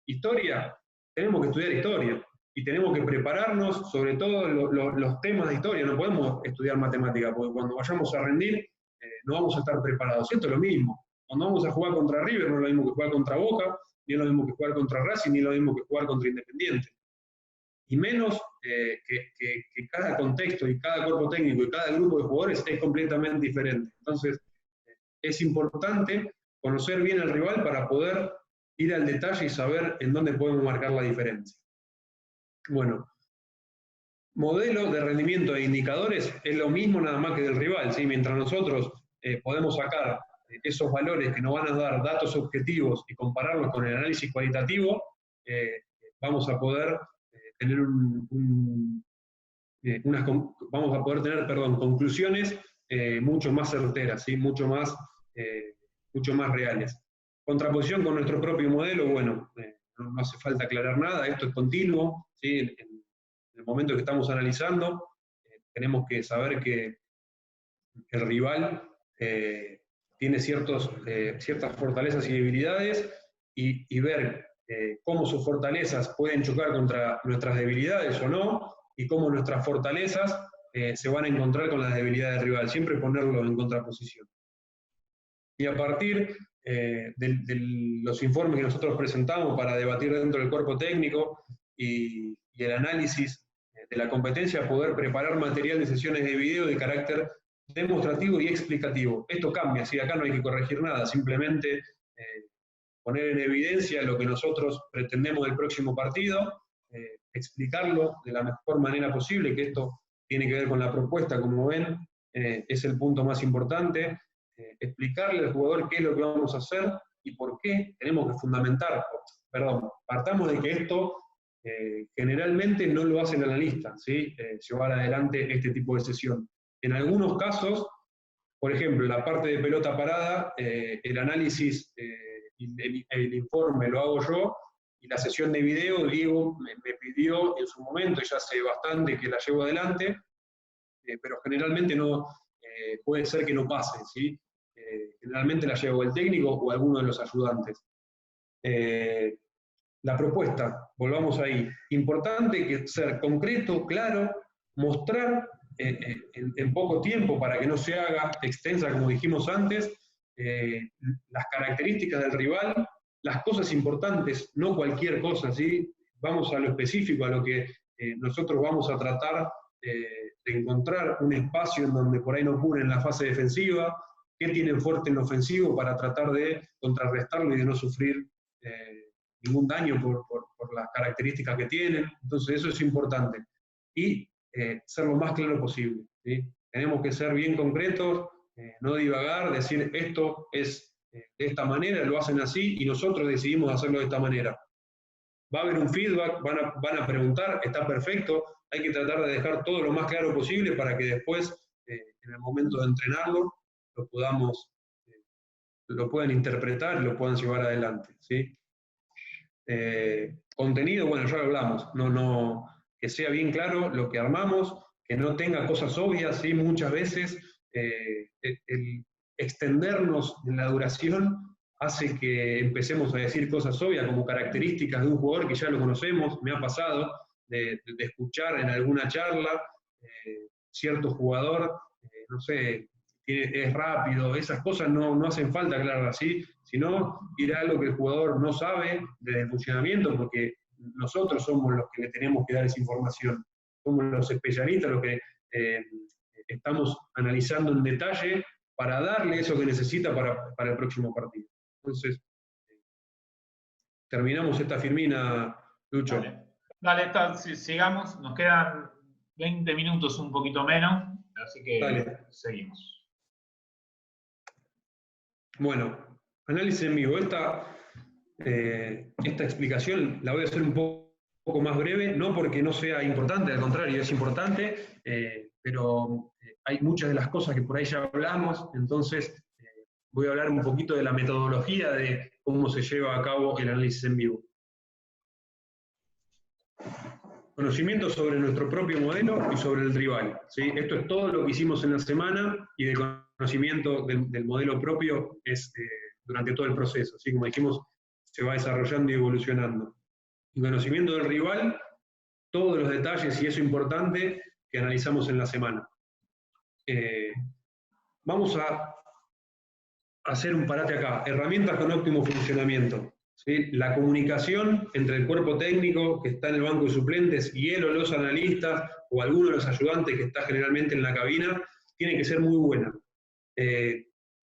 historia, tenemos que estudiar historia. Y tenemos que prepararnos sobre todo los temas de historia. No podemos estudiar matemática, porque cuando vayamos a rendir no vamos a estar preparados. Esto es lo mismo. Cuando vamos a jugar contra River no es lo mismo que jugar contra Boca, ni es lo mismo que jugar contra Racing, ni es lo mismo que jugar contra Independiente. Y menos que cada contexto y cada cuerpo técnico y cada grupo de jugadores es completamente diferente. Entonces, es importante conocer bien al rival para poder ir al detalle y saber en dónde podemos marcar la diferencia. Bueno, modelo de rendimiento e indicadores es lo mismo nada más que del rival, ¿sí? Mientras nosotros podemos sacar esos valores que nos van a dar datos objetivos y compararlos con el análisis cualitativo, vamos a poder tener conclusiones mucho más certeras, ¿sí? mucho más reales. Contraposición con nuestro propio modelo, bueno, no hace falta aclarar nada, esto es continuo, ¿sí? En el momento que estamos analizando, tenemos que saber que el rival tiene ciertas fortalezas y debilidades y ver cómo sus fortalezas pueden chocar contra nuestras debilidades o no, y cómo nuestras fortalezas se van a encontrar con las debilidades del rival, siempre ponerlo en contraposición. Y a partir de los informes que nosotros presentamos para debatir dentro del cuerpo técnico y el análisis de la competencia, poder preparar material de sesiones de video de carácter demostrativo y explicativo. Esto cambia, ¿sí? Acá no hay que corregir nada, simplemente poner en evidencia lo que nosotros pretendemos del próximo partido, explicarlo de la mejor manera posible, que esto tiene que ver con la propuesta, como ven, es el punto más importante. Explicarle al jugador qué es lo que vamos a hacer y por qué tenemos que partamos de que esto generalmente no lo hace el analista, ¿sí? Llevar adelante este tipo de sesión. En algunos casos, por ejemplo, la parte de pelota parada, el análisis, el informe lo hago yo, y la sesión de video, Diego me pidió en su momento, ya hace bastante que la llevo adelante, pero generalmente no, puede ser que no pase, ¿sí? Generalmente la llevo el técnico o alguno de los ayudantes. La propuesta, volvamos ahí. Importante que ser concreto, claro, mostrar en poco tiempo para que no se haga extensa, como dijimos antes, las características del rival, las cosas importantes, no cualquier cosa, ¿sí? Vamos a lo específico, a lo que nosotros vamos a tratar de encontrar un espacio en donde por ahí no cubren la fase defensiva, qué tienen fuerte en lo ofensivo para tratar de contrarrestarlo y de no sufrir ningún daño por las características que tienen. Entonces eso es importante. Y ser lo más claro posible, ¿sí? Tenemos que ser bien concretos, no divagar, decir esto es de esta manera, lo hacen así y nosotros decidimos hacerlo de esta manera. Va a haber un feedback, van a preguntar, está perfecto, hay que tratar de dejar todo lo más claro posible para que después, en el momento de entrenarlo, lo puedan interpretar y lo puedan llevar adelante, ¿sí? Contenido, bueno, ya lo hablamos, que sea bien claro lo que armamos, que no tenga cosas obvias, ¿sí? Muchas veces el extendernos en la duración hace que empecemos a decir cosas obvias como características de un jugador que ya lo conocemos. Me ha pasado de escuchar en alguna charla cierto jugador, no sé, es rápido, esas cosas no hacen falta aclararlas así, sino ir a algo que el jugador no sabe desde el funcionamiento, porque nosotros somos los que le tenemos que dar esa información. Somos los especialistas los que estamos analizando en detalle para darle eso que necesita para el próximo partido. Entonces, terminamos esta firmina, Lucho. Dale, sigamos, nos quedan 20 minutos, un poquito menos, así que seguimos. Bueno, análisis en vivo. Esta explicación la voy a hacer un poco más breve, no porque no sea importante, al contrario, es importante, pero hay muchas de las cosas que por ahí ya hablamos, entonces voy a hablar un poquito de la metodología de cómo se lleva a cabo el análisis en vivo. Conocimiento sobre nuestro propio modelo y sobre el rival, ¿sí? Esto es todo lo que hicimos en la semana y de conocimiento del modelo propio es durante todo el proceso, ¿sí? Como dijimos, se va desarrollando y evolucionando. Y conocimiento del rival, todos los detalles y eso importante que analizamos en la semana. Vamos a hacer un parate acá. Herramientas con óptimo funcionamiento. ¿Sí? La comunicación entre el cuerpo técnico que está en el banco de suplentes y él o los analistas o alguno de los ayudantes que está generalmente en la cabina tiene que ser muy buena.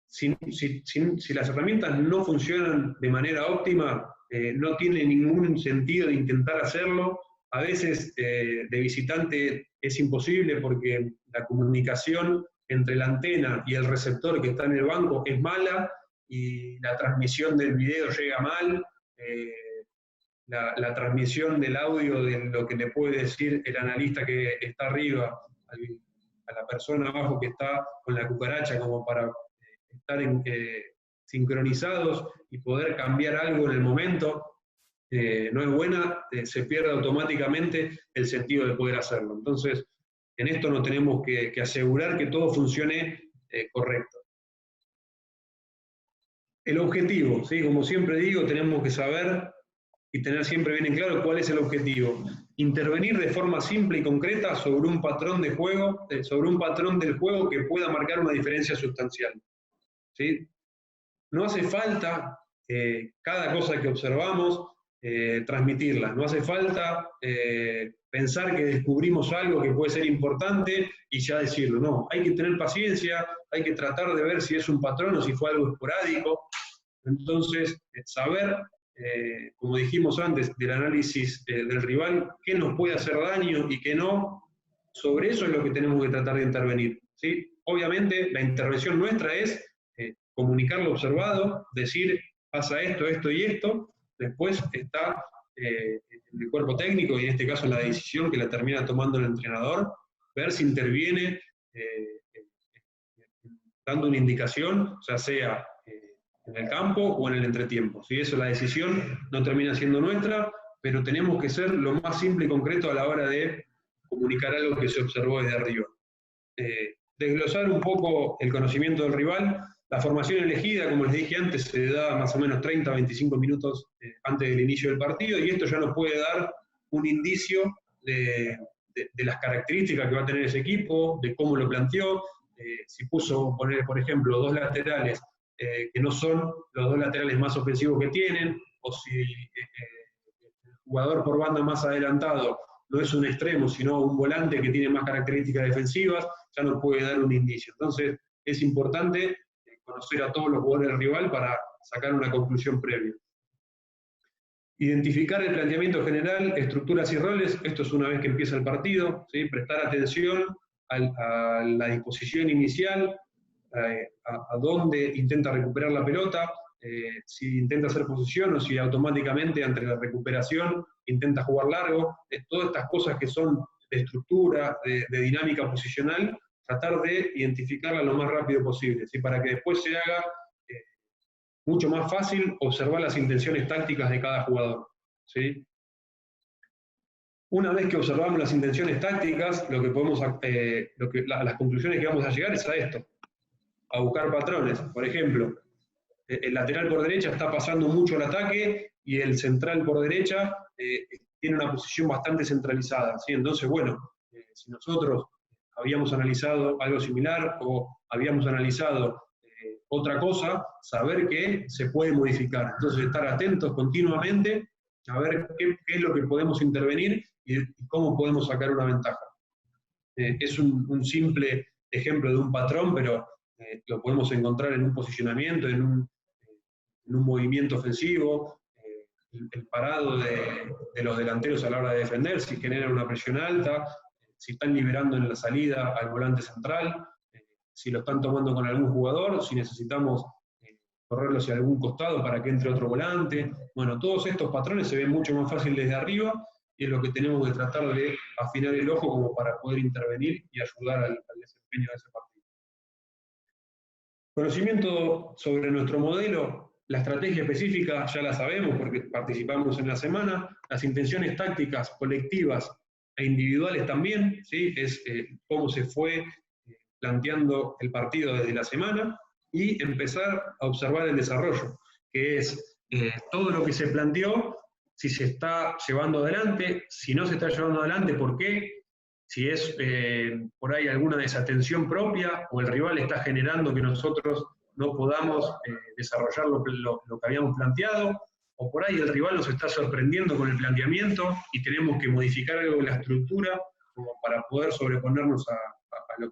Si las herramientas no funcionan de manera óptima, no tiene ningún sentido de intentar hacerlo. A veces de visitante es imposible porque la comunicación entre la antena y el receptor que está en el banco es mala y la transmisión del video llega mal, la transmisión del audio de lo que le puede decir el analista que está arriba a la persona abajo que está con la cucaracha como para estar sincronizados y poder cambiar algo en el momento, no es buena, se pierde automáticamente el sentido de poder hacerlo. Entonces, en esto nos tenemos que asegurar que todo funcione correcto. El objetivo, ¿sí? Como siempre digo, tenemos que saber y tener siempre bien en claro cuál es el objetivo. Intervenir de forma simple y concreta sobre un patrón de juego, sobre un patrón del juego que pueda marcar una diferencia sustancial, ¿sí? No hace falta cada cosa que observamos transmitirla, no hace falta pensar que descubrimos algo que puede ser importante y ya decirlo, no, hay que tener paciencia, hay que tratar de ver si es un patrón o si fue algo esporádico. Entonces, saber, como dijimos antes, del análisis del rival, qué nos puede hacer daño y qué no, sobre eso es lo que tenemos que tratar de intervenir, ¿sí? Obviamente, la intervención nuestra es comunicar lo observado, decir, pasa esto, esto y esto, después está el cuerpo técnico, y en este caso la decisión que la termina tomando el entrenador, ver si interviene dando una indicación, ya sea en el campo o en el entretiempo. Si eso, la decisión no termina siendo nuestra, pero tenemos que ser lo más simple y concreto a la hora de comunicar algo que se observó desde arriba. Desglosar un poco el conocimiento del rival. La formación elegida, como les dije antes, se da más o menos 30 a 25 minutos antes del inicio del partido, y esto ya nos puede dar un indicio de las características que va a tener ese equipo, de cómo lo planteó, si puso, por ejemplo, dos laterales que no son los dos laterales más ofensivos que tienen, o si el jugador por banda más adelantado no es un extremo, sino un volante que tiene más características defensivas, ya nos puede dar un indicio. Entonces, es importante conocer a todos los jugadores del rival para sacar una conclusión previa. Identificar el planteamiento general, estructuras y roles, esto es una vez que empieza el partido, ¿sí? Prestar atención a la disposición inicial, a dónde intenta recuperar la pelota, si intenta hacer posesión o si automáticamente ante la recuperación intenta jugar largo, todas estas cosas que son de estructura, de dinámica posicional, tratar de identificarla lo más rápido posible, ¿sí? Para que después se haga mucho más fácil observar las intenciones tácticas de cada jugador, ¿sí? Una vez que observamos las intenciones tácticas, las conclusiones que vamos a llegar es a esto, a buscar patrones. Por ejemplo, el lateral por derecha está pasando mucho al ataque y el central por derecha tiene una posición bastante centralizada, ¿sí? Entonces, bueno, si nosotros habíamos analizado algo similar o habíamos analizado otra cosa, saber que se puede modificar. Entonces, estar atentos continuamente a ver qué es lo que podemos intervenir y cómo podemos sacar una ventaja. Es un simple ejemplo de un patrón, pero lo podemos encontrar en un posicionamiento, en un movimiento ofensivo, el parado de los delanteros a la hora de defender, si generan una presión alta, si están liberando en la salida al volante central, si lo están tomando con algún jugador, si necesitamos correrlo hacia algún costado para que entre otro volante. Bueno, todos estos patrones se ven mucho más fácil desde arriba y es lo que tenemos que tratar de afinar el ojo como para poder intervenir y ayudar al desempeño de ese partido. Conocimiento sobre nuestro modelo, la estrategia específica ya la sabemos porque participamos en la semana, las intenciones tácticas colectivas e individuales también, ¿sí? Es cómo se fue planteando el partido desde la semana y empezar a observar el desarrollo, que es todo lo que se planteó, si se está llevando adelante, si no se está llevando adelante, por qué, si es por ahí alguna desatención propia o el rival está generando que nosotros no podamos desarrollar lo que habíamos planteado, o por ahí el rival nos está sorprendiendo con el planteamiento y tenemos que modificar algo de la estructura como para poder sobreponernos al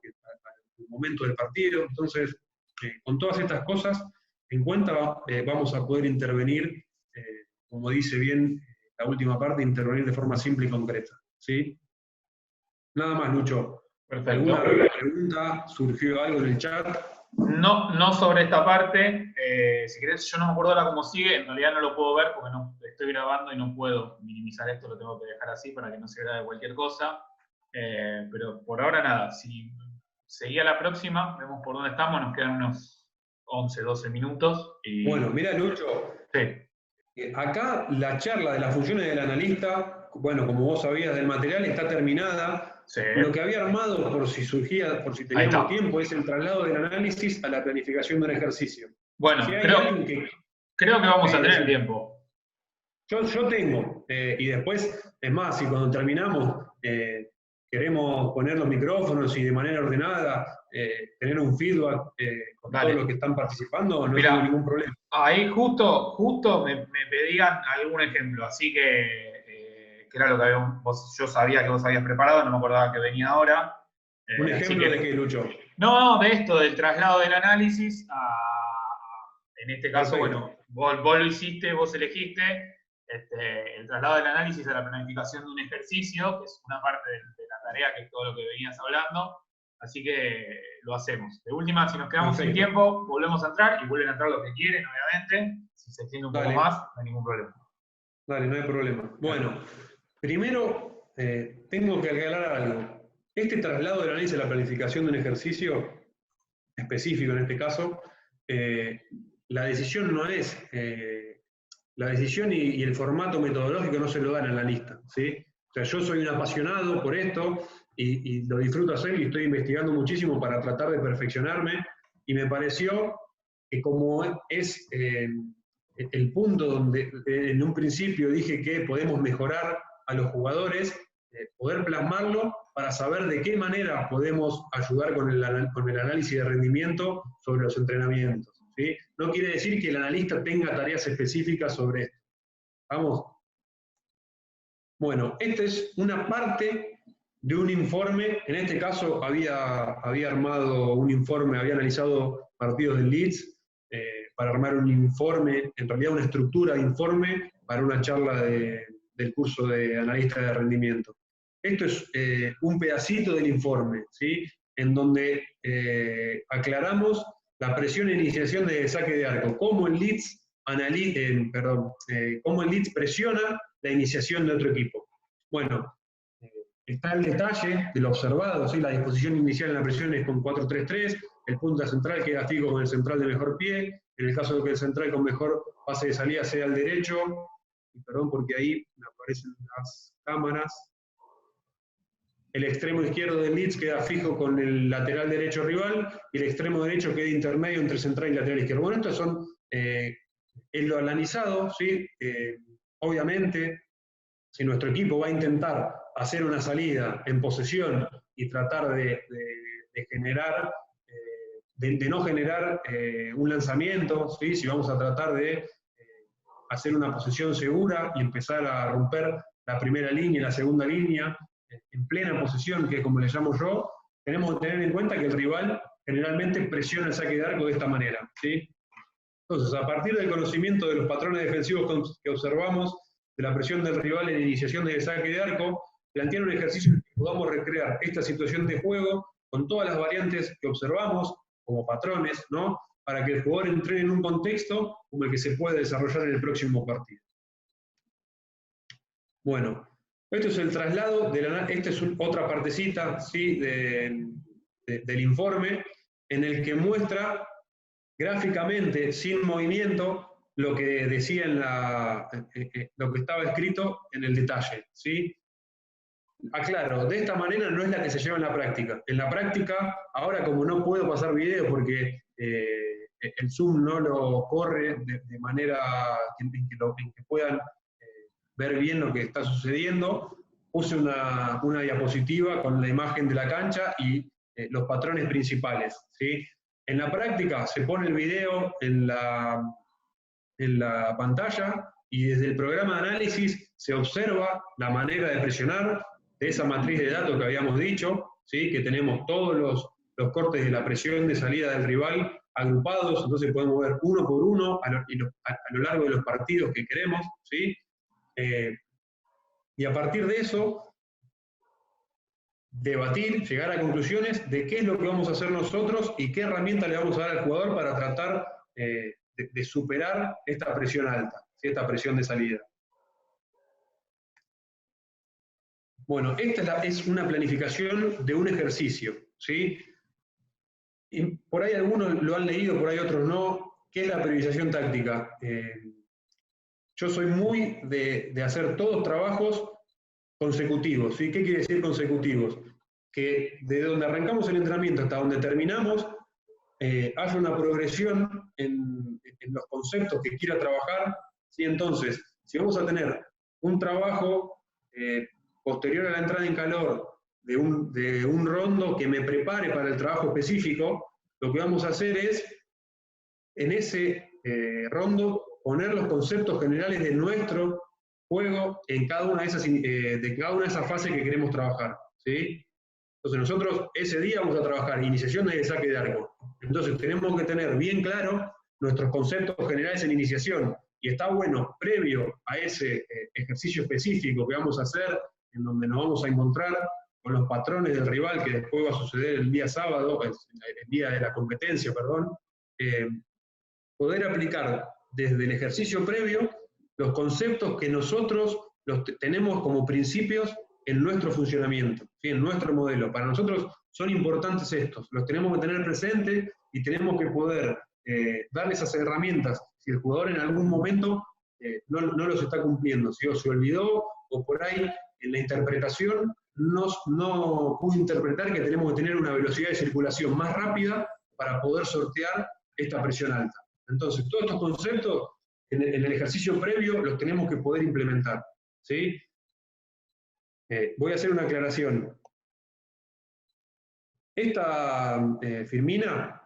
momento del partido. Entonces, con todas estas cosas en cuenta, vamos a poder intervenir, como dice bien la última parte, intervenir de forma simple y concreta, ¿sí? Nada más, Lucho. Perfecto. ¿Alguna pregunta? ¿Surgió algo en el chat? No sobre esta parte. Si querés, yo no me acuerdo ahora cómo sigue. En realidad no lo puedo ver porque no estoy grabando y no puedo minimizar esto. Lo tengo que dejar así para que no se grabe cualquier cosa. Pero por ahora nada. Si seguía la próxima, vemos por dónde estamos. Nos quedan unos 11, 12 minutos. Y... Bueno, mira, Lucho. Sí. Acá la charla de las funciones del analista, bueno, como vos sabías del material, está terminada. Sí. Lo que había armado, por si teníamos tiempo, es el traslado del análisis a la planificación de un ejercicio. Bueno, si creo que vamos a tener tiempo. Yo tengo, y después, es más, si cuando terminamos queremos poner los micrófonos y de manera ordenada tener un feedback con todos los que están participando, no tengo ningún problema. Ahí justo me pedían algún ejemplo, así que era lo que yo sabía que vos habías preparado, no me acordaba que venía ahora. ¿Un ejemplo de qué, Lucho? No, de esto, del traslado del análisis en este caso, bueno, vos lo hiciste, vos elegiste el traslado del análisis a la planificación de un ejercicio, que es una parte de la tarea, que es todo lo que venías hablando, así que lo hacemos. De última, si nos quedamos sin tiempo, volvemos a entrar y vuelven a entrar los que quieren, obviamente. Si se extiende un poco más, no hay ningún problema. Dale, no hay problema. Bueno, primero tengo que aclarar algo. Este traslado del análisis a la planificación de un ejercicio específico en este caso, la decisión no es, la decisión y el formato metodológico no se lo dan a la lista, ¿sí? O sea, yo soy un apasionado por esto y lo disfruto hacer y estoy investigando muchísimo para tratar de perfeccionarme y me pareció que como es el punto donde en un principio dije que podemos mejorar a los jugadores, poder plasmarlo para saber de qué manera podemos ayudar con el análisis de rendimiento sobre los entrenamientos. ¿sí? No quiere decir que el analista tenga tareas específicas sobre esto. ¿Vamos? Bueno, esta es una parte de un informe. En este caso había armado un informe, había analizado partidos del Leeds para armar un informe, en realidad una estructura de informe para una charla del curso de analista de rendimiento. Esto es un pedacito del informe, ¿sí? En donde aclaramos la presión e iniciación de saque de arco, cómo el Leeds cómo el Leeds presiona la iniciación de otro equipo. Bueno, está el detalle de lo observado, ¿sí? La disposición inicial en la presión es con 4-3-3, el punta central queda fijo con el central de mejor pie, en el caso de que el central con mejor pase de salida sea el derecho, y perdón porque ahí me aparecen las cámaras, el extremo izquierdo del Leeds queda fijo con el lateral derecho rival, y el extremo derecho queda intermedio entre central y lateral izquierdo. Bueno, estos son, es lo analizado, ¿sí? Obviamente, si nuestro equipo va a intentar hacer una salida en posesión y tratar de generar, de no generar un lanzamiento, ¿sí? Si vamos a tratar de hacer una posesión segura y empezar a romper la primera línea y la segunda línea en plena posesión, que es como le llamo yo, tenemos que tener en cuenta que el rival generalmente presiona el saque de arco de esta manera, ¿sí? Entonces, a partir del conocimiento de los patrones defensivos que observamos, de la presión del rival en iniciación de saque de arco, plantear un ejercicio en el que podamos recrear esta situación de juego con todas las variantes que observamos como patrones, ¿no? Para que el jugador entre en un contexto como el que se puede desarrollar en el próximo partido. Bueno, esto es el traslado, esta es otra partecita, ¿sí? del informe, en el que muestra gráficamente, sin movimiento, lo que decía lo que estaba escrito en el detalle, ¿sí? Aclaro, de esta manera no es la que se lleva en la práctica. En la práctica, ahora como no puedo pasar video porque el Zoom no lo corre de manera en que puedan ver bien lo que está sucediendo, puse una diapositiva con la imagen de la cancha y los patrones principales, ¿sí? En la práctica se pone el video en la pantalla y desde el programa de análisis se observa la manera de presionar de esa matriz de datos que habíamos dicho, ¿sí? Que tenemos todos los cortes de la presión de salida del rival agrupados, entonces podemos ver uno por uno a lo largo de los partidos que queremos, ¿sí? Y a partir de eso, debatir, llegar a conclusiones de qué es lo que vamos a hacer nosotros y qué herramienta le vamos a dar al jugador para tratar de superar esta presión alta, ¿sí? Esta presión de salida. Bueno, esta es una planificación de un ejercicio, ¿sí? Y por ahí algunos lo han leído, por ahí otros no. ¿Qué es la periodización táctica? Yo soy muy de hacer todos trabajos consecutivos, ¿sí? ¿Qué quiere decir consecutivos? Que de donde arrancamos el entrenamiento hasta donde terminamos, haya una progresión en los conceptos que quiera trabajar, ¿sí? Entonces, si vamos a tener un trabajo posterior a la entrada en calor de un rondo que me prepare para el trabajo específico, lo que vamos a hacer es, en ese rondo, poner los conceptos generales de nuestro juego en cada una de cada una de esas fases que queremos trabajar, ¿sí? Entonces nosotros ese día vamos a trabajar iniciación de saque de arco. Entonces tenemos que tener bien claro nuestros conceptos generales en iniciación. Y está bueno, previo a ese ejercicio específico que vamos a hacer, en donde nos vamos a encontrar con los patrones del rival, que después va a suceder el día sábado, el día de la competencia, perdón, poder aplicar desde el ejercicio previo los conceptos que nosotros tenemos como principios en nuestro funcionamiento, ¿sí? En nuestro modelo. Para nosotros son importantes estos, los tenemos que tener presentes y tenemos que poder darle esas herramientas si el jugador en algún momento no los está cumpliendo, si o se olvidó o por ahí en la interpretación no pudo interpretar que tenemos que tener una velocidad de circulación más rápida para poder sortear esta presión alta. Entonces, todos estos conceptos en el ejercicio previo los tenemos que poder implementar, ¿sí? Voy a hacer una aclaración. Esta firmina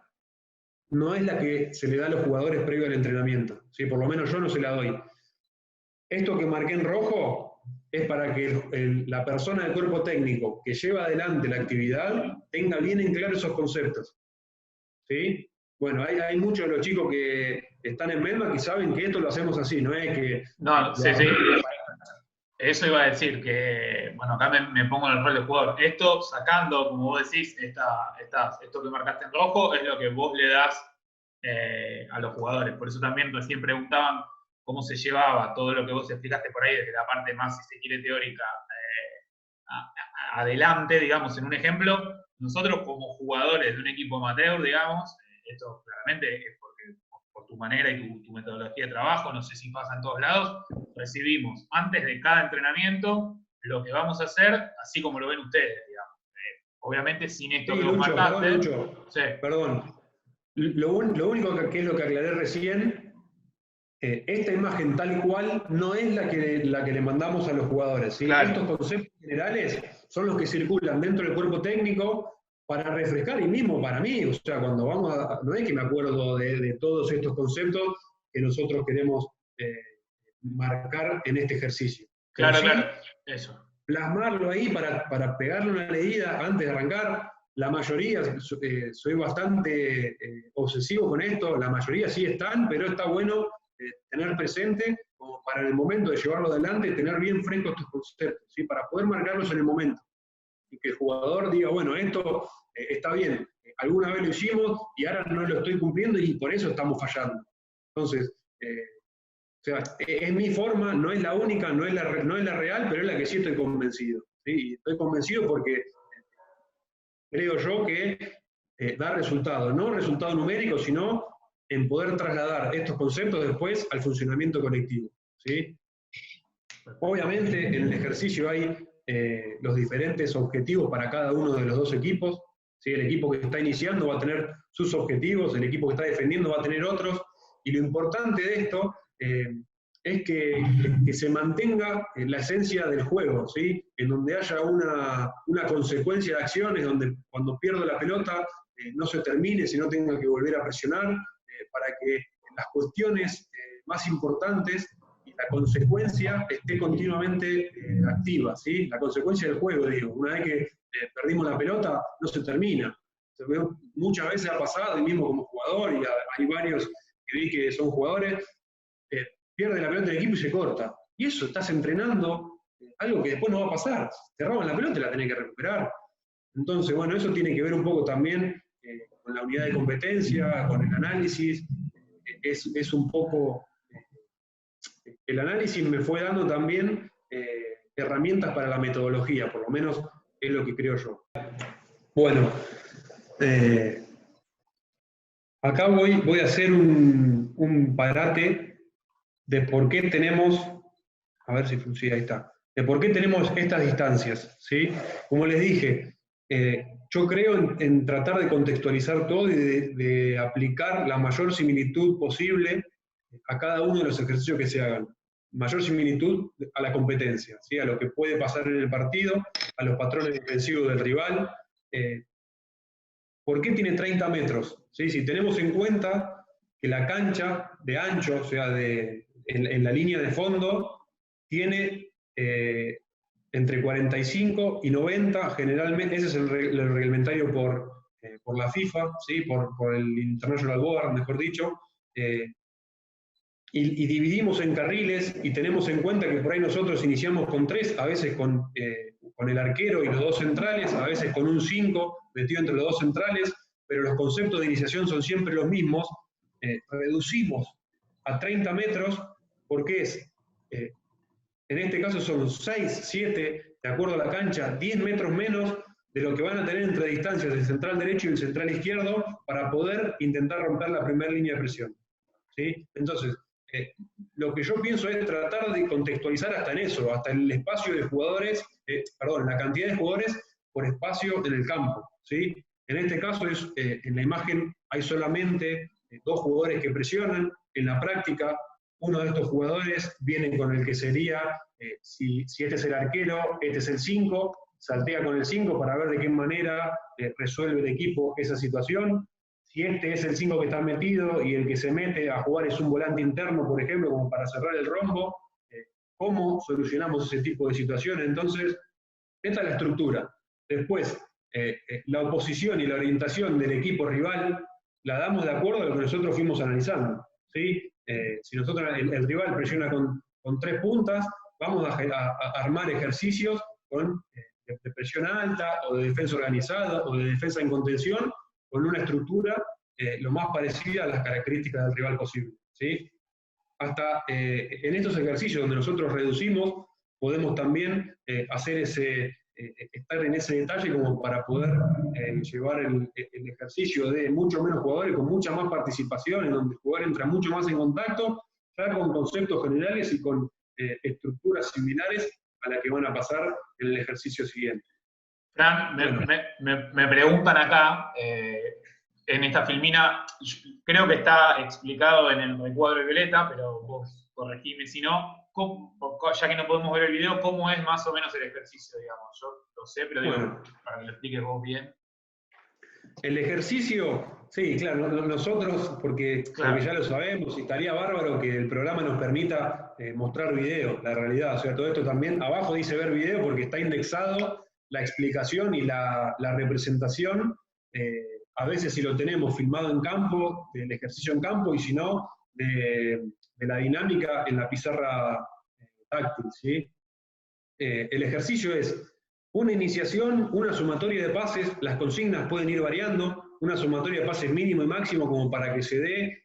no es la que se le da a los jugadores previo al entrenamiento, ¿sí? Por lo menos yo no se la doy. Esto que marqué en rojo es para que la persona del cuerpo técnico que lleva adelante la actividad tenga bien en claro esos conceptos, ¿sí? Bueno, hay muchos de los chicos que están en MEDMA que saben que esto lo hacemos así, no es que... No, sí. Eso iba a decir, que, bueno, acá me pongo en el rol de jugador. Esto, sacando, como vos decís, esto que marcaste en rojo, es lo que vos le das a los jugadores. Por eso también recién preguntaban cómo se llevaba todo lo que vos explicaste por ahí, desde la parte más, si se quiere, teórica, adelante, digamos, en un ejemplo. Nosotros como jugadores de un equipo amateur, digamos, esto claramente es porque por tu manera y tu metodología de trabajo, no sé si pasa en todos lados, recibimos antes de cada entrenamiento lo que vamos a hacer, así como lo ven ustedes, digamos. Obviamente sin esto Sí, que vos marcaste. Lucho, sí. Perdón. Lo único que es lo que aclaré recién, esta imagen tal cual no es la que le mandamos a los jugadores, ¿sí? Claro. Estos conceptos generales son los que circulan dentro del cuerpo técnico para refrescar, y mismo para mí, o sea, cuando vamos no es que me acuerdo de todos estos conceptos que nosotros queremos marcar en este ejercicio. Claro, sí, claro, eso. Plasmarlo ahí para pegarle una leída antes de arrancar. La mayoría, soy bastante obsesivo con esto, la mayoría sí están, pero está bueno tener presente, como para el momento de llevarlo adelante, tener bien frescos estos conceptos, ¿sí? Para poder marcarlos en el momento. Y que el jugador diga, bueno, esto está bien, alguna vez lo hicimos y ahora no lo estoy cumpliendo y por eso estamos fallando. Entonces, o sea, es mi forma, no es la única, no es la real, pero es la que sí estoy convencido. ¿Sí? Y estoy convencido porque creo yo que da resultado, no resultado numérico, sino en poder trasladar estos conceptos después al funcionamiento colectivo, ¿sí? Obviamente en el ejercicio hay los diferentes objetivos para cada uno de los dos equipos, ¿sí? El equipo que está iniciando va a tener sus objetivos, el equipo que está defendiendo va a tener otros, y lo importante de esto es que se mantenga la esencia del juego, ¿sí? En donde haya una consecuencia de acciones, donde cuando pierdo la pelota no se termine, sino tenga que volver a presionar, para que las cuestiones más importantes y la consecuencia esté continuamente activa, ¿sí? La consecuencia del juego, digo, una vez que perdimos la pelota, no se termina. Muchas veces ha pasado, y mismo como jugador, y hay varios que vi que son jugadores, pierde la pelota del equipo y se corta. Y eso, estás entrenando algo que después no va a pasar. Te roban la pelota y la tenés que recuperar. Entonces, bueno, eso tiene que ver un poco también con la unidad de competencia, con el análisis. Es un poco... el análisis me fue dando también herramientas para la metodología, por lo menos es lo que creo yo. Bueno, acá voy a hacer un parate de por qué tenemos, a ver si funciona, ahí está, de por qué tenemos estas distancias, ¿sí? Como les dije, yo creo en tratar de contextualizar todo y de aplicar la mayor similitud posible a cada uno de los ejercicios que se hagan. Mayor similitud a la competencia, ¿sí? A lo que puede pasar en el partido, a los patrones defensivos del rival. ¿Por qué tiene 30 metros? ¿Sí? Si tenemos en cuenta que la cancha de ancho, o sea, en la línea de fondo, tiene entre 45 y 90, generalmente, ese es el reglamentario por la FIFA, ¿sí? por el International Board, mejor dicho, y dividimos en carriles y tenemos en cuenta que por ahí nosotros iniciamos con 3, a veces con el arquero y los dos centrales, a veces con un 5 metido entre los dos centrales, pero los conceptos de iniciación son siempre los mismos. Reducimos a 30 metros porque en este caso son 6, 7, de acuerdo a la cancha, 10 metros menos de lo que van a tener entre distancias el central derecho y el central izquierdo para poder intentar romper la primera línea de presión, ¿sí? Entonces, lo que yo pienso es tratar de contextualizar hasta en eso, hasta el espacio de jugadores, la cantidad de jugadores por espacio en el campo, ¿sí? En este caso, en la imagen hay solamente 2 jugadores que presionan. En la práctica, uno de estos jugadores viene con el que sería, si este es el arquero, este es el 5, saltea con el 5 para ver de qué manera resuelve el equipo esa situación. si este es el 5 que está metido y el que se mete a jugar es un volante interno, por ejemplo, como para cerrar el rombo, ¿cómo solucionamos ese tipo de situaciones? Entonces, esta es la estructura. Después, la oposición y la orientación del equipo rival la damos de acuerdo a lo que nosotros fuimos analizando, ¿sí? Si nosotros, el rival presiona con 3 puntas, vamos a armar ejercicios de presión alta, o de defensa organizada, o de defensa en contención, con una estructura lo más parecida a las características del rival posible, ¿sí? Hasta en estos ejercicios donde nosotros reducimos, podemos también estar en ese detalle como para poder llevar el ejercicio de mucho menos jugadores, con mucha más participación, en donde el jugador entra mucho más en contacto, ya con conceptos generales y con estructuras similares a las que van a pasar en el ejercicio siguiente. Fran, me preguntan acá, en esta filmina, creo que está explicado en el recuadro de Violeta, pero vos corregime si no, ya que no podemos ver el video, ¿cómo es más o menos el ejercicio, digamos? Yo lo sé, pero digo, bueno, para que lo expliques vos bien. El ejercicio, sí, claro, nosotros, porque ya lo sabemos, y estaría bárbaro que el programa nos permita mostrar video, la realidad, o sea, todo esto también, abajo dice ver video porque está indexado la explicación y la representación, a veces si lo tenemos filmado en campo, del ejercicio en campo, y si no, de la dinámica en la pizarra táctil, ¿sí? El ejercicio es una iniciación, una sumatoria de pases, las consignas pueden ir variando, una sumatoria de pases mínimo y máximo como para que se dé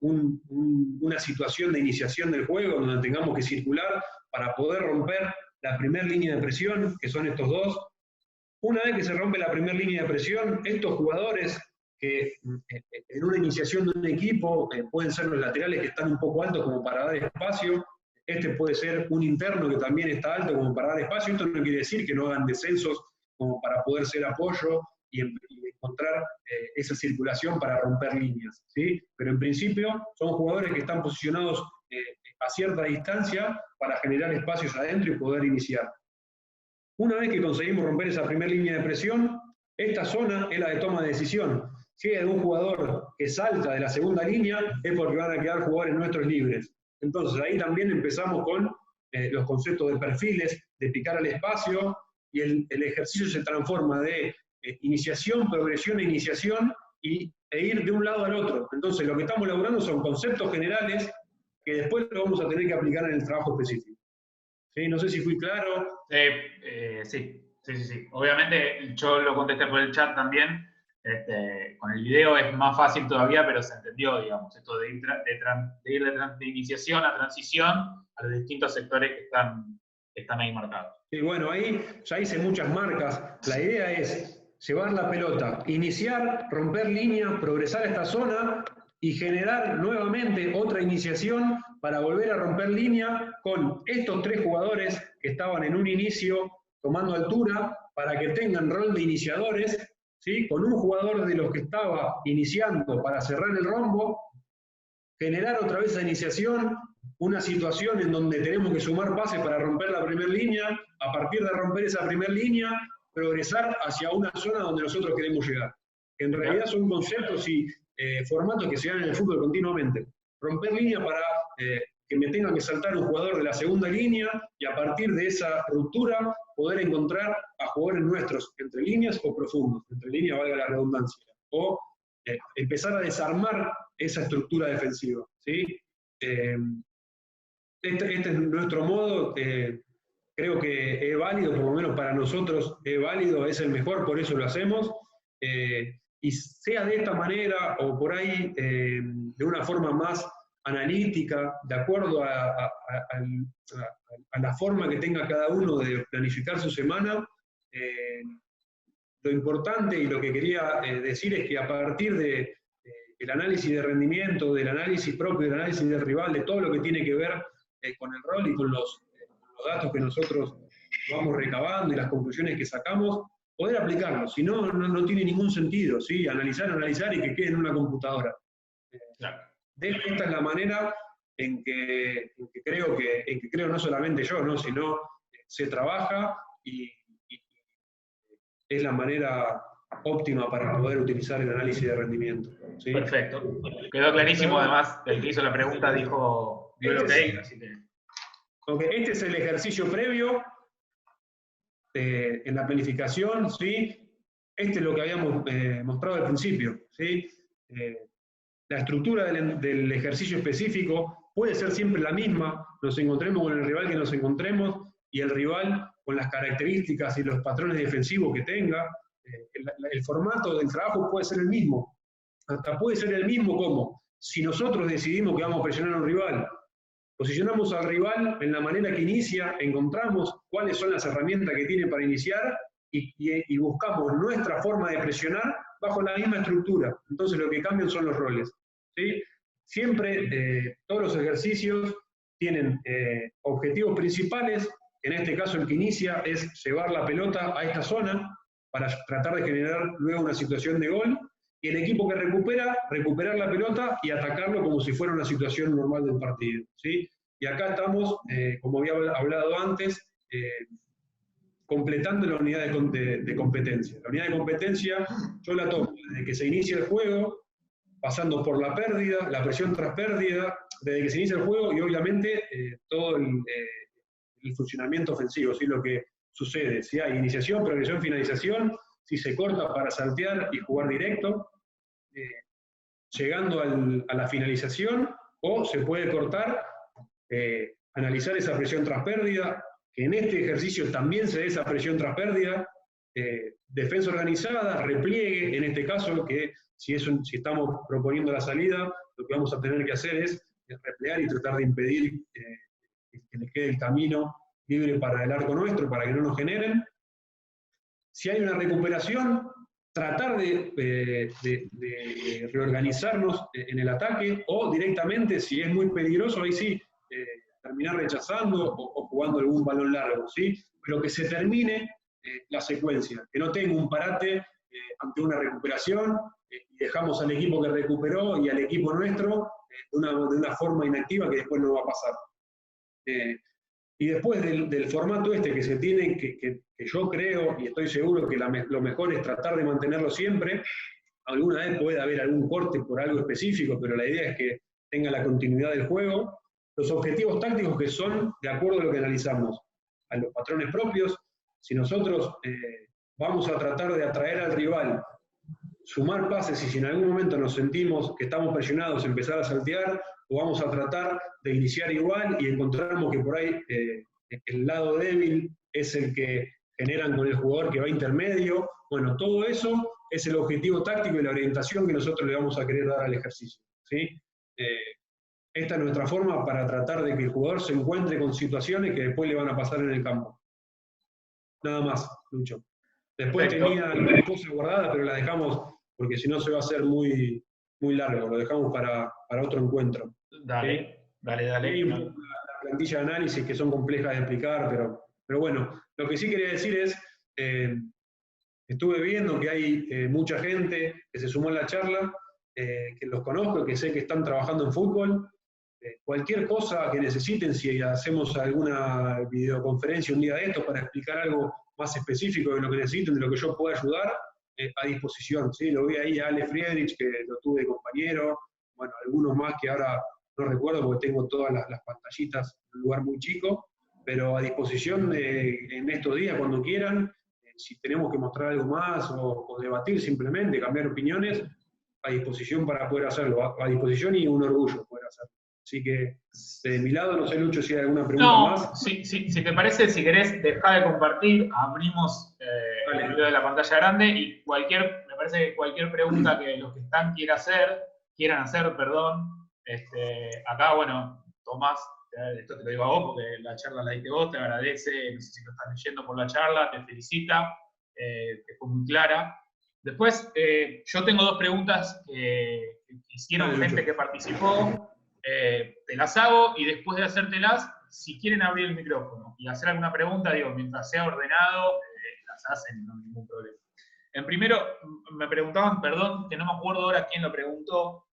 una situación de iniciación del juego donde tengamos que circular para poder romper la primera línea de presión, que son estos dos. Una vez que se rompe la primera línea de presión, estos jugadores que en una iniciación de un equipo pueden ser los laterales que están un poco altos como para dar espacio, este puede ser un interno que también está alto como para dar espacio. Esto no quiere decir que no hagan descensos como para poder ser apoyo y encontrar esa circulación para romper líneas, ¿sí? Pero en principio son jugadores que están posicionados a cierta distancia para generar espacios adentro y poder iniciar. Una vez que conseguimos romper esa primera línea de presión, esta zona es la de toma de decisión. Si hay un jugador que salta de la segunda línea, es porque van a quedar jugadores nuestros libres. Entonces ahí también empezamos con los conceptos de perfiles, de picar al espacio, y el ejercicio se transforma de iniciación, progresión e iniciación, e ir de un lado al otro. Entonces lo que estamos logrando son conceptos generales que después lo vamos a tener que aplicar en el trabajo específico. ¿Sí? No sé si fui claro. Sí. Obviamente yo lo contesté por el chat también. Con el video es más fácil todavía, pero se entendió, digamos, esto de ir de iniciación a transición a los distintos sectores que están ahí marcados. Y bueno, ahí ya hice muchas marcas. La idea es llevar la pelota, iniciar, romper línea, progresar a esta zona y generar nuevamente otra iniciación para volver a romper línea con estos 3 jugadores que estaban en un inicio tomando altura para que tengan rol de iniciadores, ¿sí? Con un jugador de los que estaba iniciando para cerrar el rombo, generar otra vez esa iniciación, una situación en donde tenemos que sumar pases para romper la primera línea, a partir de romper esa primera línea, progresar hacia una zona donde nosotros queremos llegar. Que en realidad son conceptos y formatos que se dan en el fútbol continuamente. Romper línea para que me tenga que saltar un jugador de la segunda línea y a partir de esa ruptura poder encontrar a jugadores nuestros entre líneas o profundos, entre líneas valga la redundancia, o empezar a desarmar esa estructura defensiva, ¿sí? Este es nuestro modo, creo que es válido, por lo menos para nosotros es válido, es el mejor, por eso lo hacemos, y sea de esta manera o por ahí de una forma más analítica, de acuerdo a la forma que tenga cada uno de planificar su semana. Lo importante y lo que quería decir es que a partir del análisis de rendimiento, del análisis propio, del análisis del rival, de todo lo que tiene que ver con el rol y con los datos que nosotros vamos recabando y las conclusiones que sacamos, poder aplicarlos. Si no, no tiene ningún sentido, ¿sí? Analizar y que quede en una computadora. Claro. Esta es la manera en que creo no solamente yo, ¿no? Sino se trabaja y es la manera óptima para poder utilizar el análisis de rendimiento. ¿Sí? Perfecto. Quedó clarísimo, además, el que hizo la pregunta dio el ok, así que... Okay, este es el ejercicio previo en la planificación, ¿sí? Este es lo que habíamos mostrado al principio, ¿sí? La estructura del ejercicio específico puede ser siempre la misma, nos encontremos con el rival que nos encontremos y el rival con las características y los patrones defensivos que tenga. El formato del trabajo puede ser el mismo, hasta puede ser el mismo como si nosotros decidimos que vamos a presionar a un rival, posicionamos al rival en la manera que inicia, encontramos cuáles son las herramientas que tiene para iniciar y buscamos nuestra forma de presionar bajo la misma estructura. Entonces lo que cambian son los roles. ¿Sí? Siempre todos los ejercicios tienen objetivos principales. En este caso el que inicia es llevar la pelota a esta zona para tratar de generar luego una situación de gol, y el equipo que recupera, recuperar la pelota y atacarlo como si fuera una situación normal del partido. ¿Sí? Y acá estamos, como había hablado antes, completando la unidad de competencia. La unidad de competencia yo la tomo desde que se inicia el juego, pasando por la pérdida, la presión tras pérdida, desde que se inicia el juego y obviamente todo el funcionamiento ofensivo, ¿sí? Lo que sucede, si hay iniciación, progresión, finalización, si se corta para saltear y jugar directo, llegando a la finalización, o se puede cortar, analizar esa presión tras pérdida, que en este ejercicio también se dé esa presión tras pérdida, defensa organizada, repliegue, en este caso, que si estamos proponiendo la salida, lo que vamos a tener que hacer es replegar y tratar de impedir que les quede el camino libre para el arco nuestro, para que no nos generen. Si hay una recuperación, tratar de reorganizarnos en el ataque, o directamente, si es muy peligroso, ahí sí, terminar rechazando o jugando algún balón largo, ¿sí? Pero que se termine la secuencia, que no tenga un parate ante una recuperación y dejamos al equipo que recuperó y al equipo nuestro de una forma inactiva que después no va a pasar. Y después del formato este que se tiene, que yo creo y estoy seguro que lo mejor es tratar de mantenerlo siempre. Alguna vez puede haber algún corte por algo específico, pero la idea es que tenga la continuidad del juego. Los objetivos tácticos que son de acuerdo a lo que analizamos, a los patrones propios. Si nosotros vamos a tratar de atraer al rival, sumar pases, y si en algún momento nos sentimos que estamos presionados, empezar a saltear, o vamos a tratar de iniciar igual y encontramos que por ahí el lado débil es el que generan con el jugador que va intermedio. Bueno, todo eso es el objetivo táctico y la orientación que nosotros le vamos a querer dar al ejercicio. ¿Sí? Esta es nuestra forma para tratar de que el jugador se encuentre con situaciones que después le van a pasar en el campo. Nada más, Lucho. Después tenía algunas cosas guardadas, pero las dejamos porque si no se va a hacer muy, muy largo. Lo dejamos para otro encuentro. Dale, dale. Hay un poco la plantilla de análisis que son complejas de explicar, pero bueno, lo que sí quería decir es, estuve viendo que hay mucha gente que se sumó a la charla, que los conozco, que sé que están trabajando en fútbol. Cualquier cosa que necesiten, si hacemos alguna videoconferencia un día de esto para explicar algo más específico de lo que necesiten, de lo que yo pueda ayudar, a disposición. ¿Sí? Lo vi ahí a Ale Friedrich, que lo tuve de compañero, bueno, algunos más que ahora no recuerdo porque tengo todas las pantallitas en un lugar muy chico, pero a disposición en estos días, cuando quieran, si tenemos que mostrar algo más o debatir simplemente, cambiar opiniones, a disposición para poder hacerlo, a disposición y un orgullo poder hacerlo. Así que de mi lado, no sé, Lucho, si hay alguna pregunta más. Si te parece, si querés, dejá de compartir, abrimos el video de la pantalla grande y me parece que cualquier pregunta que los que están quieran hacer, acá, bueno, Tomás, esto te lo digo a vos porque la charla la diste vos, te agradece, no sé si lo estás leyendo por la charla, te felicita, que fue muy clara. Después, yo tengo dos preguntas que hicieron gente que participó. Te las hago y después de hacértelas, si quieren abrir el micrófono y hacer alguna pregunta, digo, mientras sea ordenado, las hacen, no hay ningún problema. En primero, me preguntaban, perdón, que no me acuerdo ahora quién lo preguntó,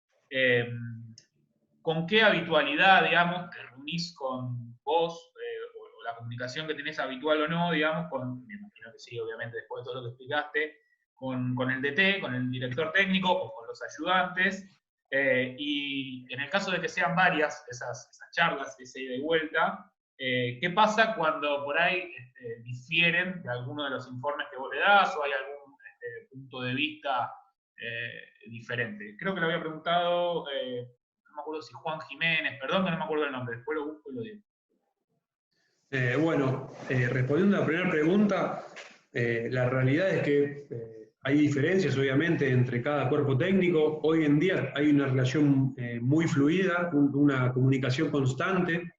¿con qué habitualidad, digamos, te reunís con vos, o la comunicación que tenés habitual o no, digamos, me imagino que sí, obviamente, después de todo lo que explicaste, con el DT, con el director técnico o con los ayudantes, y en el caso de que sean varias esas charlas, esa ida y vuelta, ¿qué pasa cuando por ahí difieren de alguno de los informes que vos le das o hay algún punto de vista diferente? Creo que lo había preguntado, no me acuerdo si Juan Jiménez, perdón que no me acuerdo el nombre, después lo busco y lo digo. Bueno, respondiendo a la primera pregunta, la realidad es que hay diferencias, obviamente, entre cada cuerpo técnico. Hoy en día hay una relación muy fluida, una comunicación constante.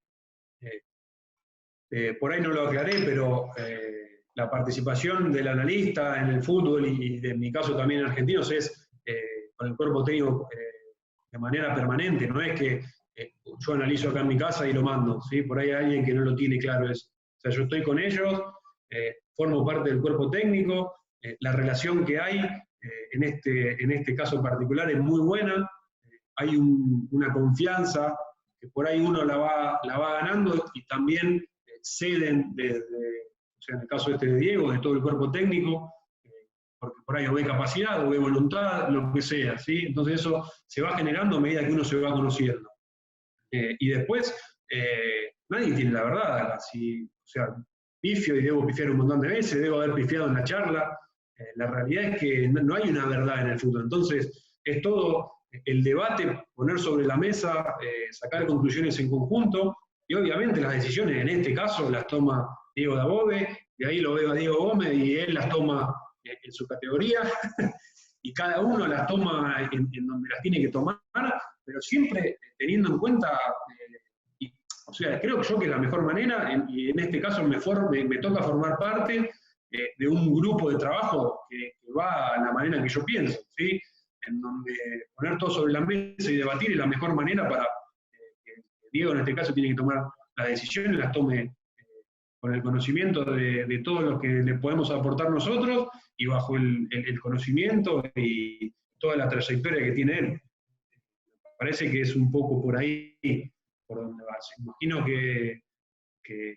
Por ahí no lo aclaré, pero la participación del analista en el fútbol y en mi caso también en Argentinos es con el cuerpo técnico de manera permanente. No es que yo analizo acá en mi casa y lo mando, ¿sí? Por ahí hay alguien que no lo tiene claro eso. O sea, yo estoy con ellos, formo parte del cuerpo técnico, la relación que hay en este caso particular es muy buena, hay una confianza que por ahí uno la va ganando y también ceden, o sea, en el caso de Diego, de todo el cuerpo técnico, porque por ahí o ve capacidad, o ve voluntad, lo que sea, ¿sí? Entonces eso se va generando a medida que uno se va conociendo. Y después, nadie tiene la verdad, o sea, pifio y debo pifiar un montón de veces, debo haber pifiado en la charla. La realidad es que no hay una verdad en el fútbol. Entonces, es todo el debate, poner sobre la mesa, sacar conclusiones en conjunto, y obviamente las decisiones en este caso las toma Diego Dabove, y ahí lo veo a Diego Gómez, y él las toma en su categoría, y cada uno las toma en donde las tiene que tomar, pero siempre teniendo en cuenta, o sea, creo yo que la mejor manera, y en este caso me toca formar parte de un grupo de trabajo que va a la manera en que yo pienso, ¿sí? En donde poner todo sobre la mesa y debatir es la mejor manera para que Diego en este caso tiene que tomar las decisiones, las tome con el conocimiento de todo lo que le podemos aportar nosotros y bajo el conocimiento y toda la trayectoria que tiene él. Parece que es un poco por ahí por donde va. Imagino que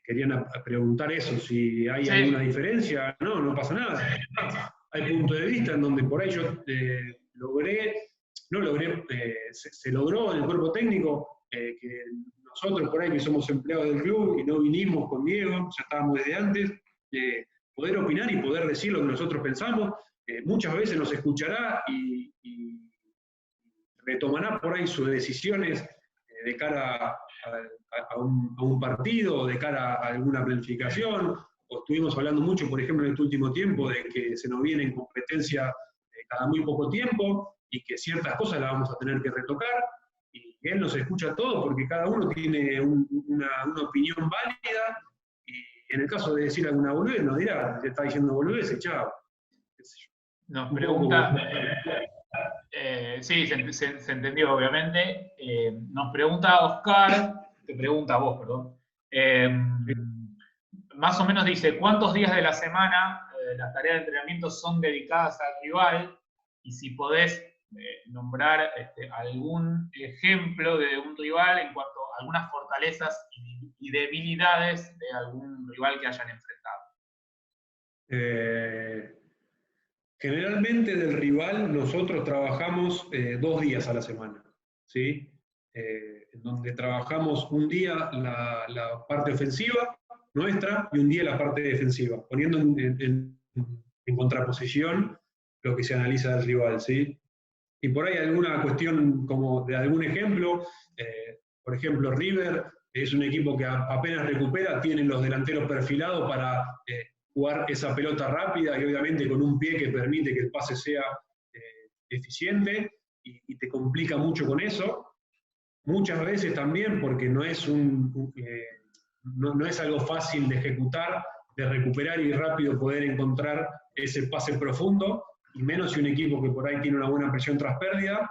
querían preguntar eso, si hay alguna diferencia. No pasa nada. Hay puntos de vista en donde por ahí yo se logró en el cuerpo técnico que nosotros por ahí que somos empleados del club y no vinimos con Diego, ya estábamos desde antes, poder opinar y poder decir lo que nosotros pensamos. Muchas veces nos escuchará y retomará por ahí sus decisiones de cara a un partido o de cara a alguna planificación. O estuvimos hablando mucho, por ejemplo, en este último tiempo, de que se nos viene en competencia cada muy poco tiempo y que ciertas cosas las vamos a tener que retocar. Y él nos escucha todo porque cada uno tiene una opinión válida. Y en el caso de decir alguna boludez, nos dirá, te está diciendo boludez, chao. Nos pregunta. Sí, se entendió, obviamente. Nos pregunta Oscar, te pregunta a vos, perdón. Más o menos dice, ¿cuántos días de la semana las tareas de entrenamiento son dedicadas al rival? Y si podés nombrar algún ejemplo de un rival en cuanto a algunas fortalezas y debilidades de algún rival que hayan enfrentado. Generalmente del rival nosotros trabajamos 2 días a la semana, ¿sí? En donde trabajamos un día la parte ofensiva nuestra y un día la parte defensiva, poniendo en contraposición lo que se analiza del rival, ¿sí? Y por ahí alguna cuestión como de algún ejemplo, por ejemplo River es un equipo que apenas recupera, tienen los delanteros perfilados para jugar esa pelota rápida y obviamente con un pie que permite que el pase sea eficiente y te complica mucho con eso. Muchas veces también porque no es algo fácil de ejecutar, de recuperar y rápido poder encontrar ese pase profundo, y menos si un equipo que por ahí tiene una buena presión tras pérdida,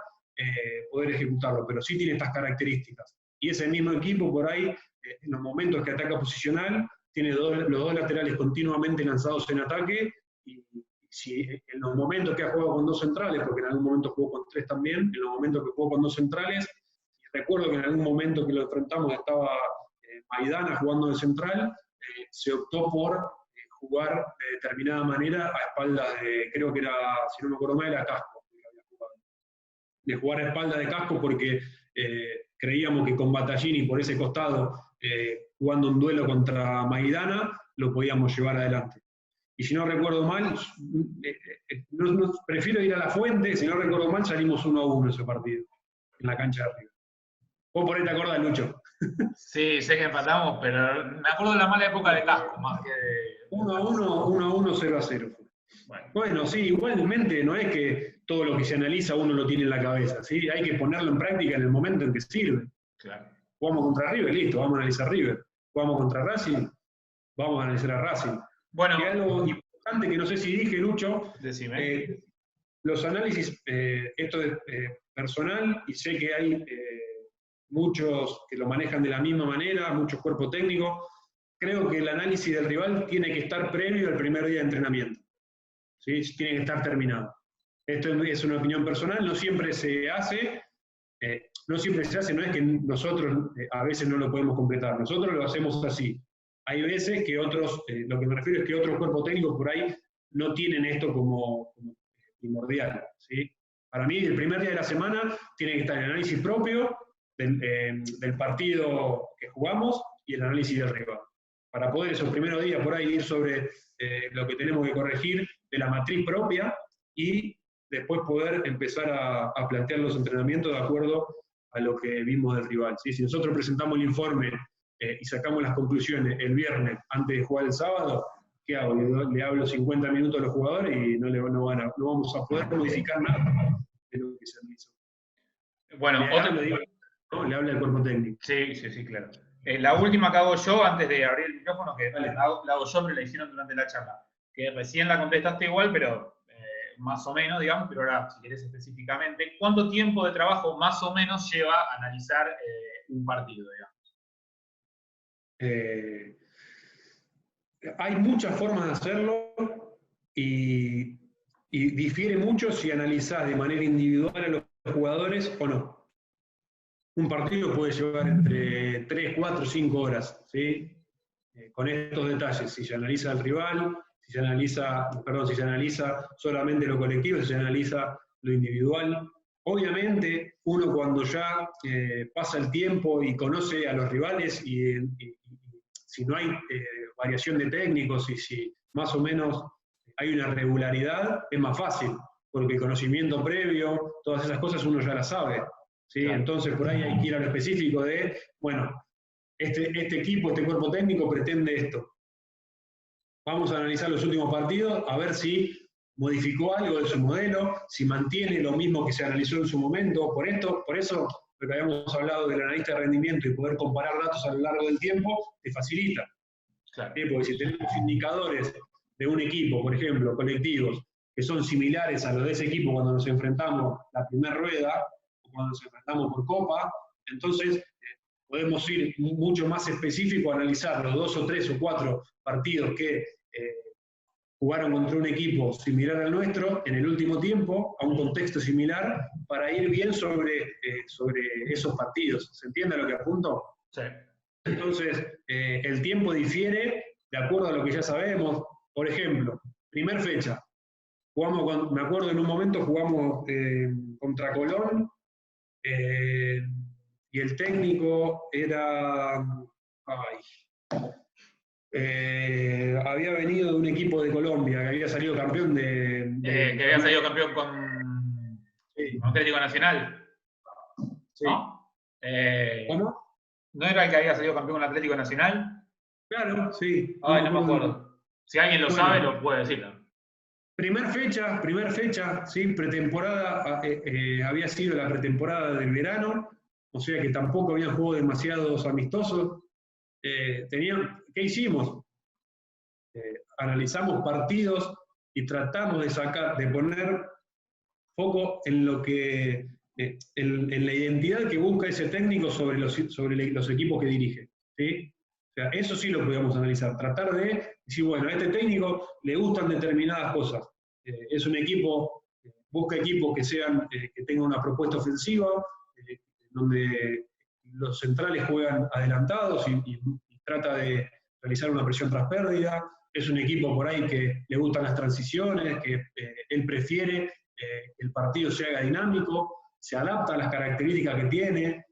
poder ejecutarlo, pero sí tiene estas características. Y ese mismo equipo por ahí, en los momentos que ataca posicional, tiene los dos laterales continuamente lanzados en ataque, y si en los momentos que ha jugado con 2 centrales, porque en algún momento jugó con 3 también, en los momentos que jugó con 2 centrales, recuerdo que en algún momento que lo enfrentamos estaba Maidana jugando de central, se optó por jugar de determinada manera a espaldas de, creo que era, si no me acuerdo mal, era Casco, de jugar a espaldas de Casco porque creíamos que con Battaglini por ese costado, jugando un duelo contra Maidana, lo podíamos llevar adelante. Y si no recuerdo mal, prefiero ir a la fuente, si no recuerdo mal, salimos 1-1 ese partido, en la cancha de arriba. Vos por ahí te acordás, Lucho. Sí, sé que empatamos, pero me acuerdo de la mala época de Casco, más que de... 1-1, 0-0. Bueno, sí, igualmente no es que todo lo que se analiza uno lo tiene en la cabeza, ¿sí? Hay que ponerlo en práctica en el momento en que sirve. Claro. Jugamos contra River, listo, vamos a analizar River. Jugamos contra Racing, vamos a analizar a Racing. Bueno, y algo importante que no sé si dije, Lucho, decime. Los análisis, esto es personal, y sé que hay muchos que lo manejan de la misma manera, muchos cuerpos técnicos. Creo que el análisis del rival tiene que estar previo al primer día de entrenamiento. ¿Sí? Tiene que estar terminado. Esto es una opinión personal, no siempre se hace, no es que nosotros a veces no lo podemos completar, nosotros lo hacemos así. Hay veces que otros, lo que me refiero es que otros cuerpos técnicos por ahí no tienen esto como primordial, ¿sí? Para mí, el primer día de la semana tiene que estar el análisis propio del partido que jugamos y el análisis del rival. Para poder esos primeros días por ahí ir sobre lo que tenemos que corregir de la matriz propia y después poder empezar a plantear los entrenamientos de acuerdo a lo que vimos del rival, ¿sí? Si nosotros presentamos el informe y sacamos las conclusiones el viernes antes de jugar el sábado, ¿qué hago? Le hablo 50 minutos a los jugadores y no vamos a poder modificar nada de lo que se analizó. Bueno, le habla el cuerpo técnico. Sí, claro. La última que hago yo, antes de abrir el micrófono, que la hago yo, pero la hicieron durante la charla, que recién la contestaste igual, pero más o menos, digamos, pero ahora, si querés específicamente, ¿cuánto tiempo de trabajo más o menos lleva a analizar un partido, digamos? Hay muchas formas de hacerlo y difiere mucho si analizás de manera individual a los jugadores o no. Un partido puede llevar entre 3, 4, 5 horas, ¿sí? Con estos detalles, si se analiza al rival, si se analiza solamente lo colectivo, si se analiza lo individual. Obviamente, uno cuando ya pasa el tiempo y conoce a los rivales y si no hay variación de técnicos y si más o menos hay una regularidad, es más fácil, porque el conocimiento previo, todas esas cosas uno ya las sabe, ¿sí? Claro. Entonces por ahí hay que ir a lo específico de, bueno, este equipo, este cuerpo técnico pretende esto. Vamos a analizar los últimos partidos, a ver si modificó algo de su modelo, si mantiene lo mismo que se analizó en su momento. Por eso, lo que habíamos hablado del analista de rendimiento y poder comparar datos a lo largo del tiempo, te facilita. Claro. Porque si tenemos indicadores de un equipo, por ejemplo, colectivos, que son similares a los de ese equipo cuando nos enfrentamos la primera rueda, o cuando nos enfrentamos por Copa, entonces podemos ir mucho más específico a analizar los 2 o 3 o 4 partidos que jugaron contra un equipo similar al nuestro en el último tiempo, a un contexto similar, para ir bien sobre esos partidos. ¿Se entiende a lo que apunto? Sí. Entonces, el tiempo difiere de acuerdo a lo que ya sabemos. Por ejemplo, primer fecha. Me acuerdo en un momento jugamos contra Colón, y el técnico era... había venido de un equipo de Colombia, que había salido campeón que había salido campeón con Atlético Nacional. Sí. ¿No? ¿Cómo? ¿No era el que había salido campeón con Atlético Nacional? Claro, sí. Ay, no me acuerdo. Si alguien lo sabe, lo puede decirlo. Primer fecha, ¿sí? Pretemporada, había sido la pretemporada del verano, o sea que tampoco habían jugado demasiados amistosos. ¿Qué hicimos? Analizamos partidos y tratamos de poner foco en lo que, en la identidad que busca ese técnico sobre los equipos que dirige, ¿sí? O sea, eso sí lo podíamos analizar, tratar de decir, bueno, a este técnico le gustan determinadas cosas. Es un equipo, busca equipos que tengan una propuesta ofensiva, donde los centrales juegan adelantados y trata de realizar una presión tras pérdida, es un equipo por ahí que le gustan las transiciones, que él prefiere que el partido se haga dinámico, se adapta a las características que tiene,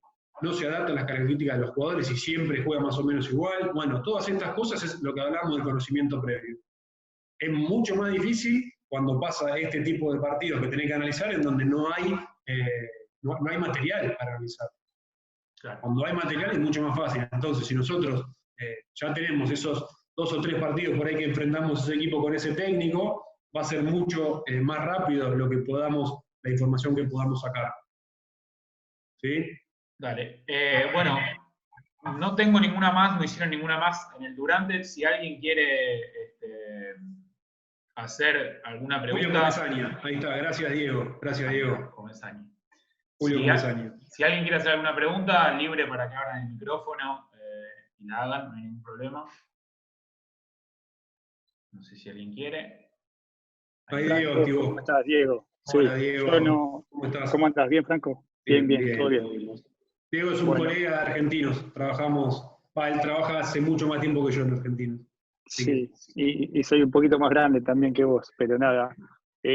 no se adapta a las características de los jugadores y siempre juega más o menos igual. Bueno, todas estas cosas es lo que hablamos del conocimiento previo. Es mucho más difícil cuando pasa este tipo de partidos que tenés que analizar en donde no hay material para analizar. Claro. Cuando hay material es mucho más fácil. Entonces, si nosotros ya tenemos esos 2 o 3 partidos por ahí que enfrentamos ese equipo con ese técnico, va a ser mucho más rápido lo que podamos, la información que podamos sacar. ¿Sí? Dale. Bueno, no tengo ninguna más, no hicieron ninguna más en el durante. Si alguien quiere hacer alguna pregunta. Julio Comesaña, ahí está, gracias Diego. Gracias Diego. Comesaña. Julio Comesaña. Si alguien quiere hacer alguna pregunta, libre para que abran el micrófono y la hagan, no hay ningún problema. No sé si alguien quiere. Ahí Diego, activo. ¿Cómo estás, Diego? Hola, sí, Diego. ¿Cómo estás? ¿Cómo andas? ¿Bien, Franco? Bien, todo bien. Diego es un colega de argentinos. Él trabaja hace mucho más tiempo que yo en Argentinos. Sí, y soy un poquito más grande también que vos, pero nada.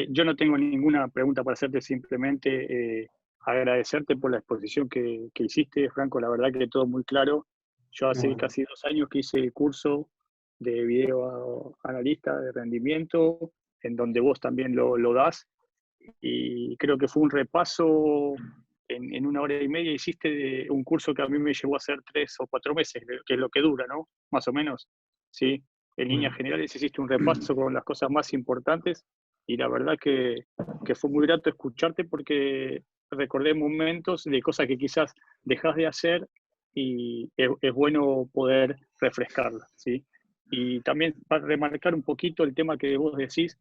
Yo no tengo ninguna pregunta para hacerte, simplemente agradecerte por la exposición que hiciste, Franco. La verdad que todo muy claro. Yo hace casi 2 años que hice el curso de video analista de rendimiento, en donde vos también lo das, y creo que fue un repaso en 1 hora y media. Hiciste un curso que a mí me llevó a hacer 3 o 4 meses, que es lo que dura, ¿no? Más o menos, ¿sí? En líneas generales hiciste un repaso con las cosas más importantes, y la verdad que fue muy grato escucharte, porque recordé momentos de cosas que quizás dejás de hacer, y es bueno poder refrescarlas, ¿sí? Y también para remarcar un poquito el tema que vos decís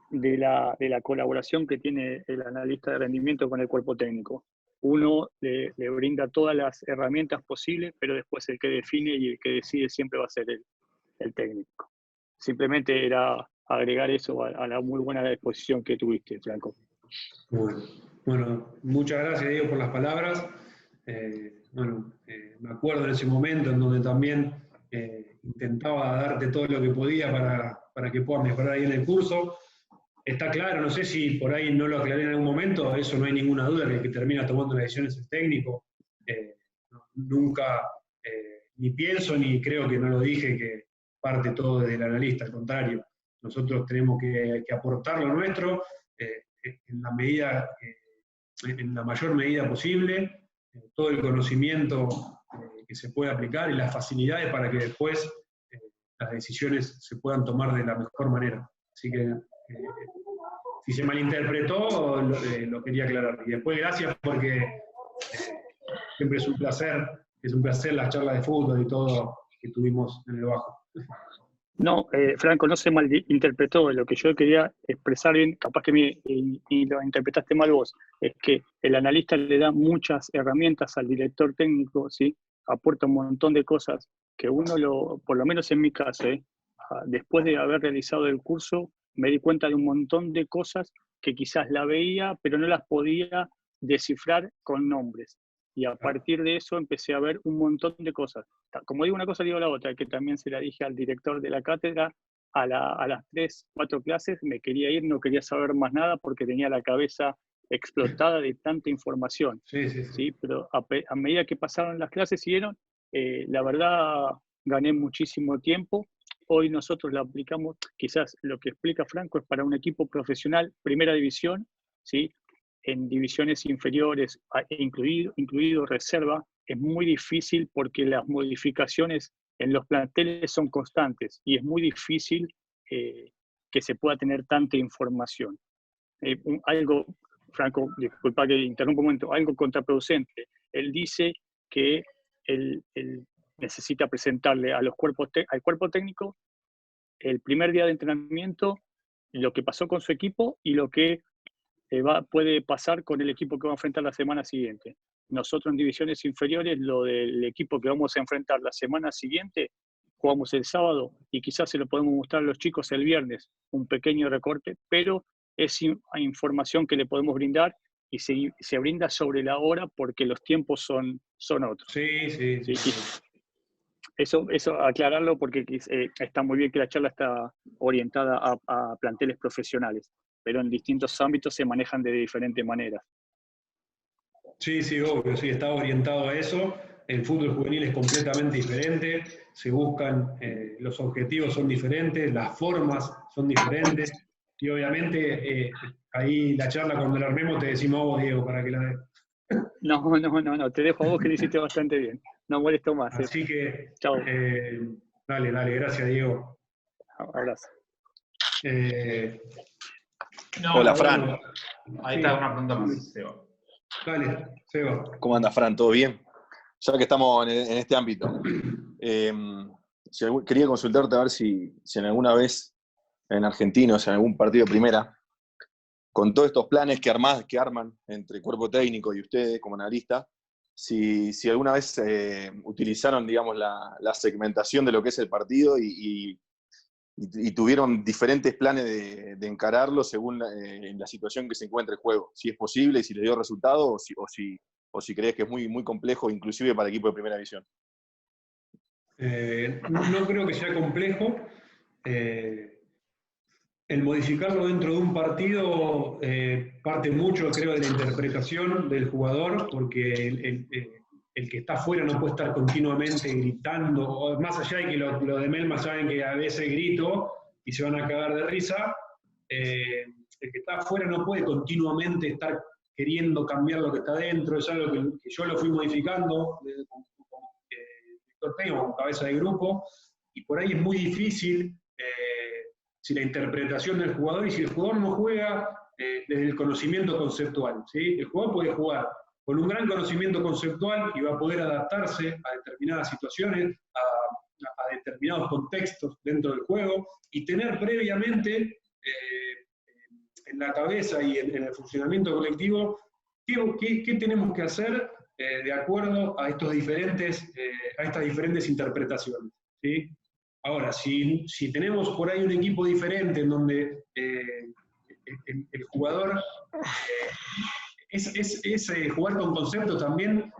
de la colaboración que tiene el analista de rendimiento con el cuerpo técnico. Uno le brinda todas las herramientas posibles, pero después el que define y el que decide siempre va a ser el técnico. Simplemente era agregar eso a la muy buena exposición que tuviste, Franco. Bueno, muchas gracias, Diego, por las palabras. Me acuerdo en ese momento en donde también intentaba darte todo lo que podía para que puedas mejorar ahí en el curso. Está claro, no sé si por ahí no lo aclaré en algún momento, eso no hay ninguna duda, que el que termina tomando las decisiones es el técnico. Nunca, ni pienso ni creo que no lo dije, que parte todo del analista, al contrario. Nosotros tenemos que aportar lo nuestro en la mayor medida posible, todo el conocimiento que se puede aplicar y las facilidades para que después las decisiones se puedan tomar de la mejor manera. Así que si se malinterpretó, lo quería aclarar. Y después gracias, porque siempre es un placer las charlas de fútbol y todo que tuvimos en el Bajo. No, Franco, no se malinterpretó. Lo que yo quería expresar bien, capaz que y lo interpretaste mal vos, es que el analista le da muchas herramientas al director técnico, ¿sí? Aporta un montón de cosas que uno, por lo menos en mi caso, después de haber realizado el curso, me di cuenta de un montón de cosas que quizás la veía, pero no las podía descifrar con nombres. Y a partir de eso empecé a ver un montón de cosas. Como digo una cosa, digo la otra, que también se la dije al director de la cátedra. A las 3, 4 clases me quería ir, no quería saber más nada porque tenía la cabeza explotada de tanta información. Sí, pero a medida que pasaron las clases, siguieron, la verdad gané muchísimo tiempo. Hoy nosotros la aplicamos, quizás lo que explica Franco es para un equipo profesional, primera división, ¿sí? En divisiones inferiores, incluido reserva, es muy difícil porque las modificaciones en los planteles son constantes y es muy difícil que se pueda tener tanta información. Algo, Franco, disculpa que interrumpa un momento, algo contraproducente. Él dice que él necesita presentarle al cuerpo técnico el primer día de entrenamiento lo que pasó con su equipo y lo que puede pasar con el equipo que va a enfrentar la semana siguiente. Nosotros en divisiones inferiores, lo del equipo que vamos a enfrentar la semana siguiente, jugamos el sábado y quizás se lo podemos mostrar a los chicos el viernes, un pequeño recorte, pero es información que le podemos brindar y se brinda sobre la hora porque los tiempos son otros. Sí. Eso aclararlo porque está muy bien que la charla está orientada a planteles profesionales, pero en distintos ámbitos se manejan de diferentes maneras. Sí, sí, obvio, sí, está orientado a eso. El fútbol juvenil es completamente diferente, se buscan, los objetivos son diferentes, las formas son diferentes, y obviamente ahí la charla cuando la armemos te decimos a vos, Diego, para que la des. No, te dejo a vos que lo hiciste bastante bien. No molesto más. Así que, Chao, dale, gracias, Diego. abrazo. Hola, Fran. Bueno, Ahí sí, está una pregunta más, Seba. dale, Seba. ¿Cómo anda, Fran? ¿Todo bien? Ya que estamos en este ámbito, quería consultarte a ver si en alguna vez en Argentinos, en algún partido de primera, con todos estos planes que arman entre cuerpo técnico y ustedes como analistas, si alguna vez utilizaron, digamos, la segmentación de lo que es el partido y tuvieron diferentes planes de encararlo según la situación que se encuentra el juego. Si es posible y si le dio resultado o si crees que es muy, muy complejo, inclusive para el equipo de primera división. No creo que sea complejo. El modificarlo dentro de un partido parte mucho, creo, de la interpretación del jugador, porque el que está afuera no puede estar continuamente gritando, o más allá de que lo de Melma saben que a veces grito y se van a cagar de risa, el que está afuera no puede continuamente estar queriendo cambiar lo que está dentro, es algo que yo lo fui modificando como cabeza de grupo, y por ahí es muy difícil si la interpretación del jugador, y si el jugador no juega desde el conocimiento conceptual, ¿sí? El jugador puede jugar con un gran conocimiento conceptual y va a poder adaptarse a determinadas situaciones, a determinados contextos dentro del juego, y tener previamente en la cabeza y en el funcionamiento colectivo qué tenemos que hacer de acuerdo a estas diferentes interpretaciones, ¿sí? Ahora, si tenemos por ahí un equipo diferente en donde el jugador jugar con conceptos también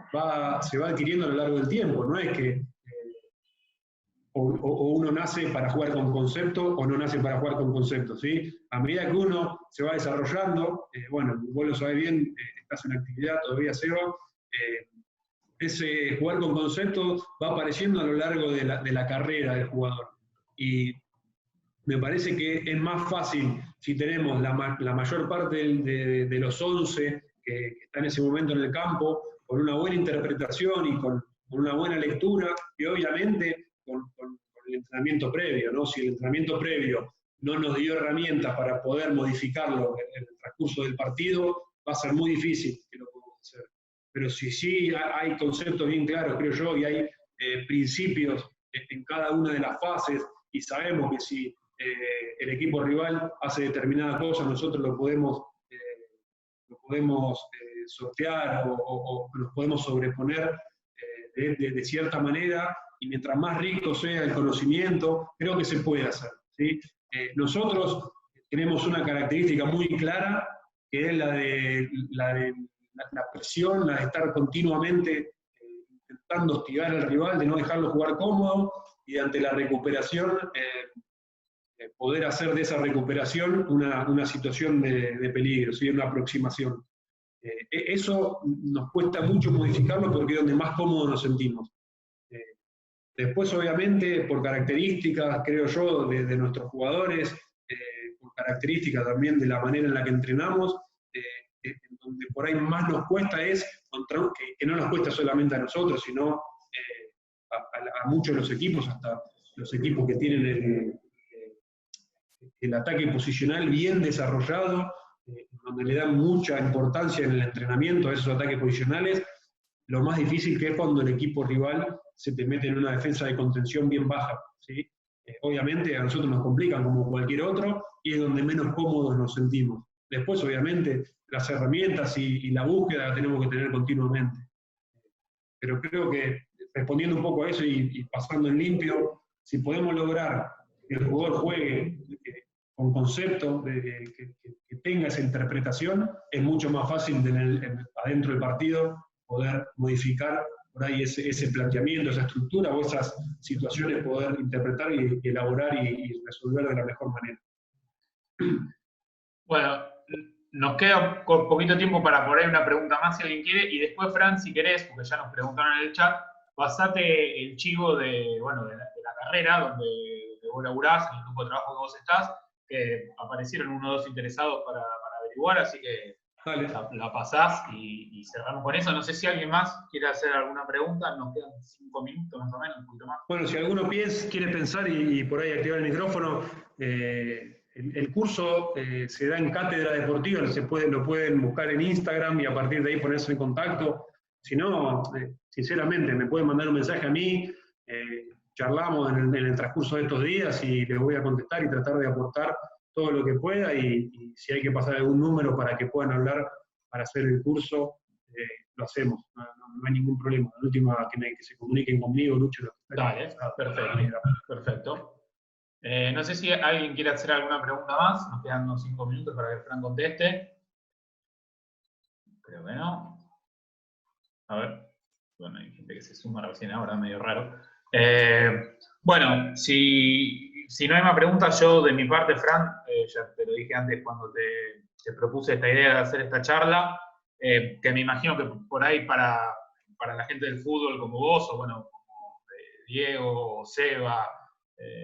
se va adquiriendo a lo largo del tiempo, no es que o uno nace para jugar con concepto o no nace para jugar con concepto, ¿sí? A medida que uno se va desarrollando, bueno, vos lo sabés bien, estás en actividad todavía, Seba, ese jugar con conceptos va apareciendo a lo largo de la carrera del jugador. Y me parece que es más fácil si tenemos la mayor parte de los 11 que están en ese momento en el campo, con una buena interpretación y con una buena lectura, y obviamente con el entrenamiento previo, ¿no? Si el entrenamiento previo no nos dio herramientas para poder modificarlo en el transcurso del partido, va a ser muy difícil que lo podamos hacer. Pero si sí hay conceptos bien claros, creo yo, y hay principios en cada una de las fases, y sabemos que si el equipo rival hace determinada cosa, nosotros lo podemos sortear o nos podemos sobreponer de cierta manera, y mientras más rico sea el conocimiento, creo que se puede hacer, ¿sí? Nosotros tenemos una característica muy clara, que es la de la presión, la de estar continuamente intentando hostigar al rival, de no dejarlo jugar cómodo, y ante la recuperación poder hacer de esa recuperación una situación de peligro, ¿sí? Una aproximación. Eso nos cuesta mucho modificarlo porque es donde más cómodos nos sentimos. Después, obviamente, por características, creo yo, de nuestros jugadores, por características también de la manera en la que entrenamos, donde por ahí más nos cuesta es, que no nos cuesta solamente a nosotros, sino a muchos de los equipos, hasta los equipos que tienen el ataque posicional bien desarrollado, donde le dan mucha importancia en el entrenamiento a esos ataques posicionales. Lo más difícil que es cuando el equipo rival se te mete en una defensa de contención bien baja, ¿sí? Obviamente a nosotros nos complican como cualquier otro, y es donde menos cómodos nos sentimos. Después, obviamente, las herramientas y la búsqueda la tenemos que tener continuamente. Pero creo que, respondiendo un poco a eso y pasando en limpio, si podemos lograr que el jugador juegue con concepto, que tenga esa interpretación, es mucho más fácil adentro del partido poder modificar por ahí ese planteamiento, esa estructura o esas situaciones poder interpretar y elaborar y resolver de la mejor manera. Bueno, nos queda poquito tiempo para por ahí una pregunta más si alguien quiere, y después, Fran, si querés, porque ya nos preguntaron en el chat, pasate el chivo de la carrera, donde vos laburás, en el grupo de trabajo que vos estás, que aparecieron uno o dos interesados para averiguar, así que la pasás y cerramos con eso. No sé si alguien más quiere hacer alguna pregunta, nos quedan 5 minutos más o menos, un poquito más. Bueno, si alguno quiere pensar y por ahí activar el micrófono, el curso se da en Cátedra Deportiva, lo pueden buscar en Instagram y a partir de ahí ponerse en contacto. Si no, sinceramente, me pueden mandar un mensaje a mí, charlamos en el transcurso de estos días y les voy a contestar y tratar de aportar todo lo que pueda y si hay que pasar algún número para que puedan hablar para hacer el curso, lo hacemos, no hay ningún problema. La última que se comuniquen conmigo, Lucho. Dale, perfecto. No sé si alguien quiere hacer alguna pregunta más, nos quedan unos 5 minutos para que Fran conteste. Creo que no. A ver, bueno, hay gente que se suma recién ahora, medio raro. Bueno, si no hay más preguntas, yo de mi parte, Fran, ya te lo dije antes cuando te propuse esta idea de hacer esta charla, que me imagino que por ahí para la gente del fútbol como vos, o bueno, como Diego, Seba,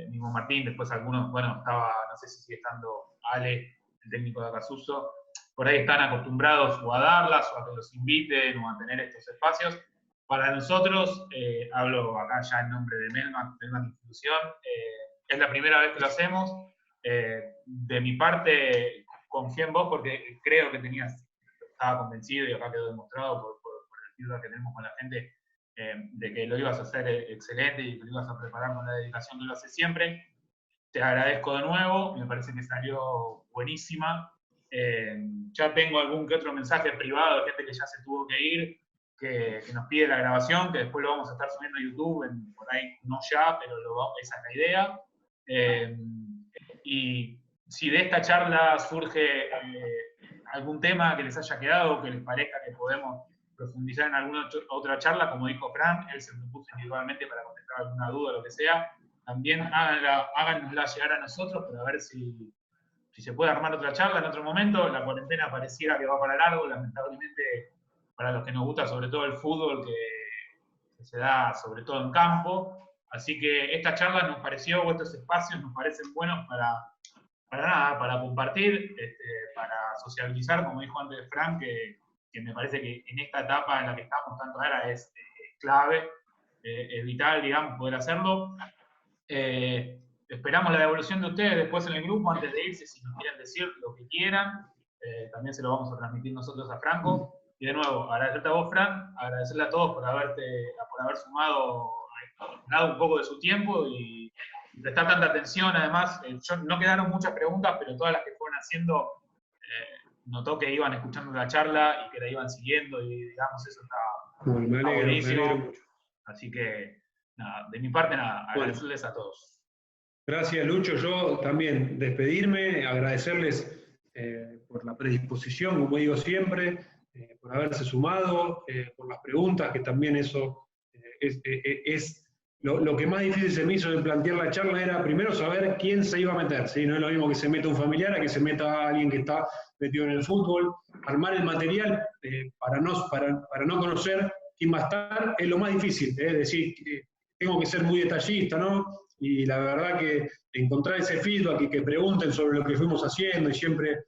mismo Martín, después algunos, bueno, no sé si sigue estando Ale, el técnico de Acasuso, por ahí están acostumbrados o a darlas, o a que los inviten, o a tener estos espacios. Para nosotros, hablo acá ya en nombre de Melmac Institución, es la primera vez que lo hacemos. De mi parte, confié en vos porque creo que estaba convencido y acá quedó demostrado por el feedback que tenemos con la gente, de que lo ibas a hacer excelente y que lo ibas a preparar con la dedicación que lo haces siempre. Te agradezco de nuevo, me parece que salió buenísima. Ya tengo algún que otro mensaje privado de gente que ya se tuvo que ir, que nos pide la grabación, que después lo vamos a estar subiendo a YouTube, por ahí no ya, pero esa es la idea. Y si de esta charla surge algún tema que les haya quedado, que les parezca que podemos profundizar en alguna otra charla, como dijo Fran, él se propuso individualmente para contestar alguna duda o lo que sea, también háganosla llegar a nosotros para ver si se puede armar otra charla en otro momento. La cuarentena pareciera que va para largo, lamentablemente para los que nos gusta sobre todo el fútbol, que se da sobre todo en campo. Así que esta charla nos pareció, o estos espacios nos parecen buenos para compartir, para socializar, como dijo antes Frank, que me parece que en esta etapa en la que estamos tanto ahora es clave, es vital, digamos, poder hacerlo. Esperamos la devolución de ustedes después en el grupo, antes de irse, si nos quieren decir lo que quieran. También se lo vamos a transmitir nosotros a Franco. Y de nuevo, agradecerte a vos, Fran, agradecerle a todos por haber sumado, dado un poco de su tiempo y prestar tanta atención. Además, no quedaron muchas preguntas, pero todas las que fueron haciendo, notó que iban escuchando la charla y que la iban siguiendo, y digamos, eso está buenísimo. Así que, nada, de mi parte, nada, agradecerles a todos. Gracias, Lucho. Yo también despedirme, agradecerles por la predisposición, como digo siempre, por haberse sumado, por las preguntas, que también eso es lo que más difícil se me hizo de plantear la charla, era primero saber quién se iba a meter, ¿sí? No es lo mismo que se meta un familiar a que se meta alguien que está metido en el fútbol. Armar el material para no conocer quién va a estar es lo más difícil, es decir, tengo que ser muy detallista, ¿no? Y la verdad que encontrar ese feedback y que pregunten sobre lo que fuimos haciendo y siempre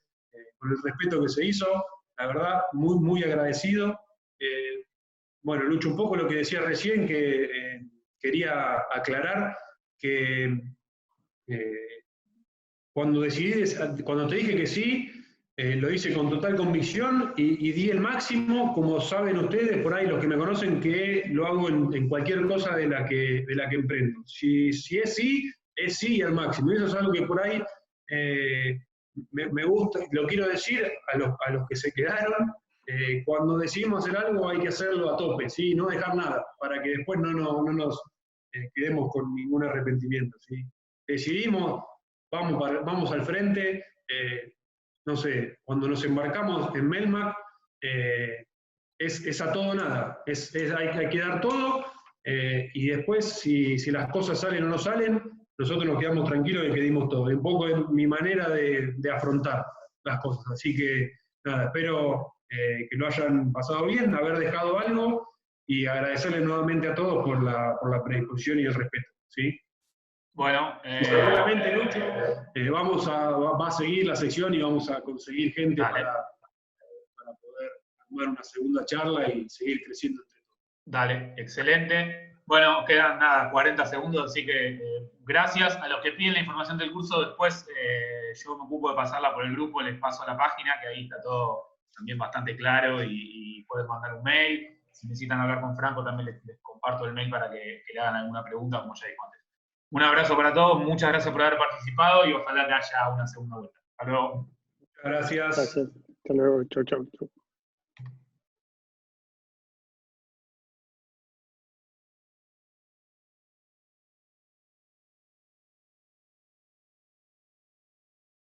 con el respeto que se hizo, la verdad, muy, muy agradecido. Bueno, Lucho, un poco lo que decía recién, que quería aclarar que cuando te dije que sí, lo hice con total convicción y di el máximo, como saben ustedes, por ahí los que me conocen, que lo hago en cualquier cosa de la que emprendo. Si es sí al máximo. Y eso es algo que por ahí me gusta, lo quiero decir a los que se quedaron. Cuando decidimos hacer algo hay que hacerlo a tope, ¿sí? No dejar nada, para que después no nos quedemos con ningún arrepentimiento, ¿sí? Decidimos, vamos al frente. No sé, cuando nos embarcamos en Melmac, es a todo o nada, hay que dar todo, y después si las cosas salen o no salen, nosotros nos quedamos tranquilos y que dimos todo. Un poco es mi manera de afrontar las cosas. Así que nada, espero que lo hayan pasado bien, haber dejado algo, y agradecerles nuevamente a todos por la predisposición y el respeto. ¿Sí? Bueno, seguramente, Lucho, va a seguir la sección y vamos a conseguir gente para poder armar una segunda charla y seguir creciendo entre todos. Dale, excelente. Bueno, quedan nada, 40 segundos, así que gracias. A los que piden la información del curso, después yo me ocupo de pasarla por el grupo, les paso a la página, que ahí está todo también bastante claro, y pueden mandar un mail. Si necesitan hablar con Franco, también les comparto el mail para que le hagan alguna pregunta, como ya dijo antes. Un abrazo para todos, muchas gracias por haber participado y ojalá que haya una segunda vuelta. Hasta luego. Muchas gracias. Gracias. Hasta luego. Chau, chau.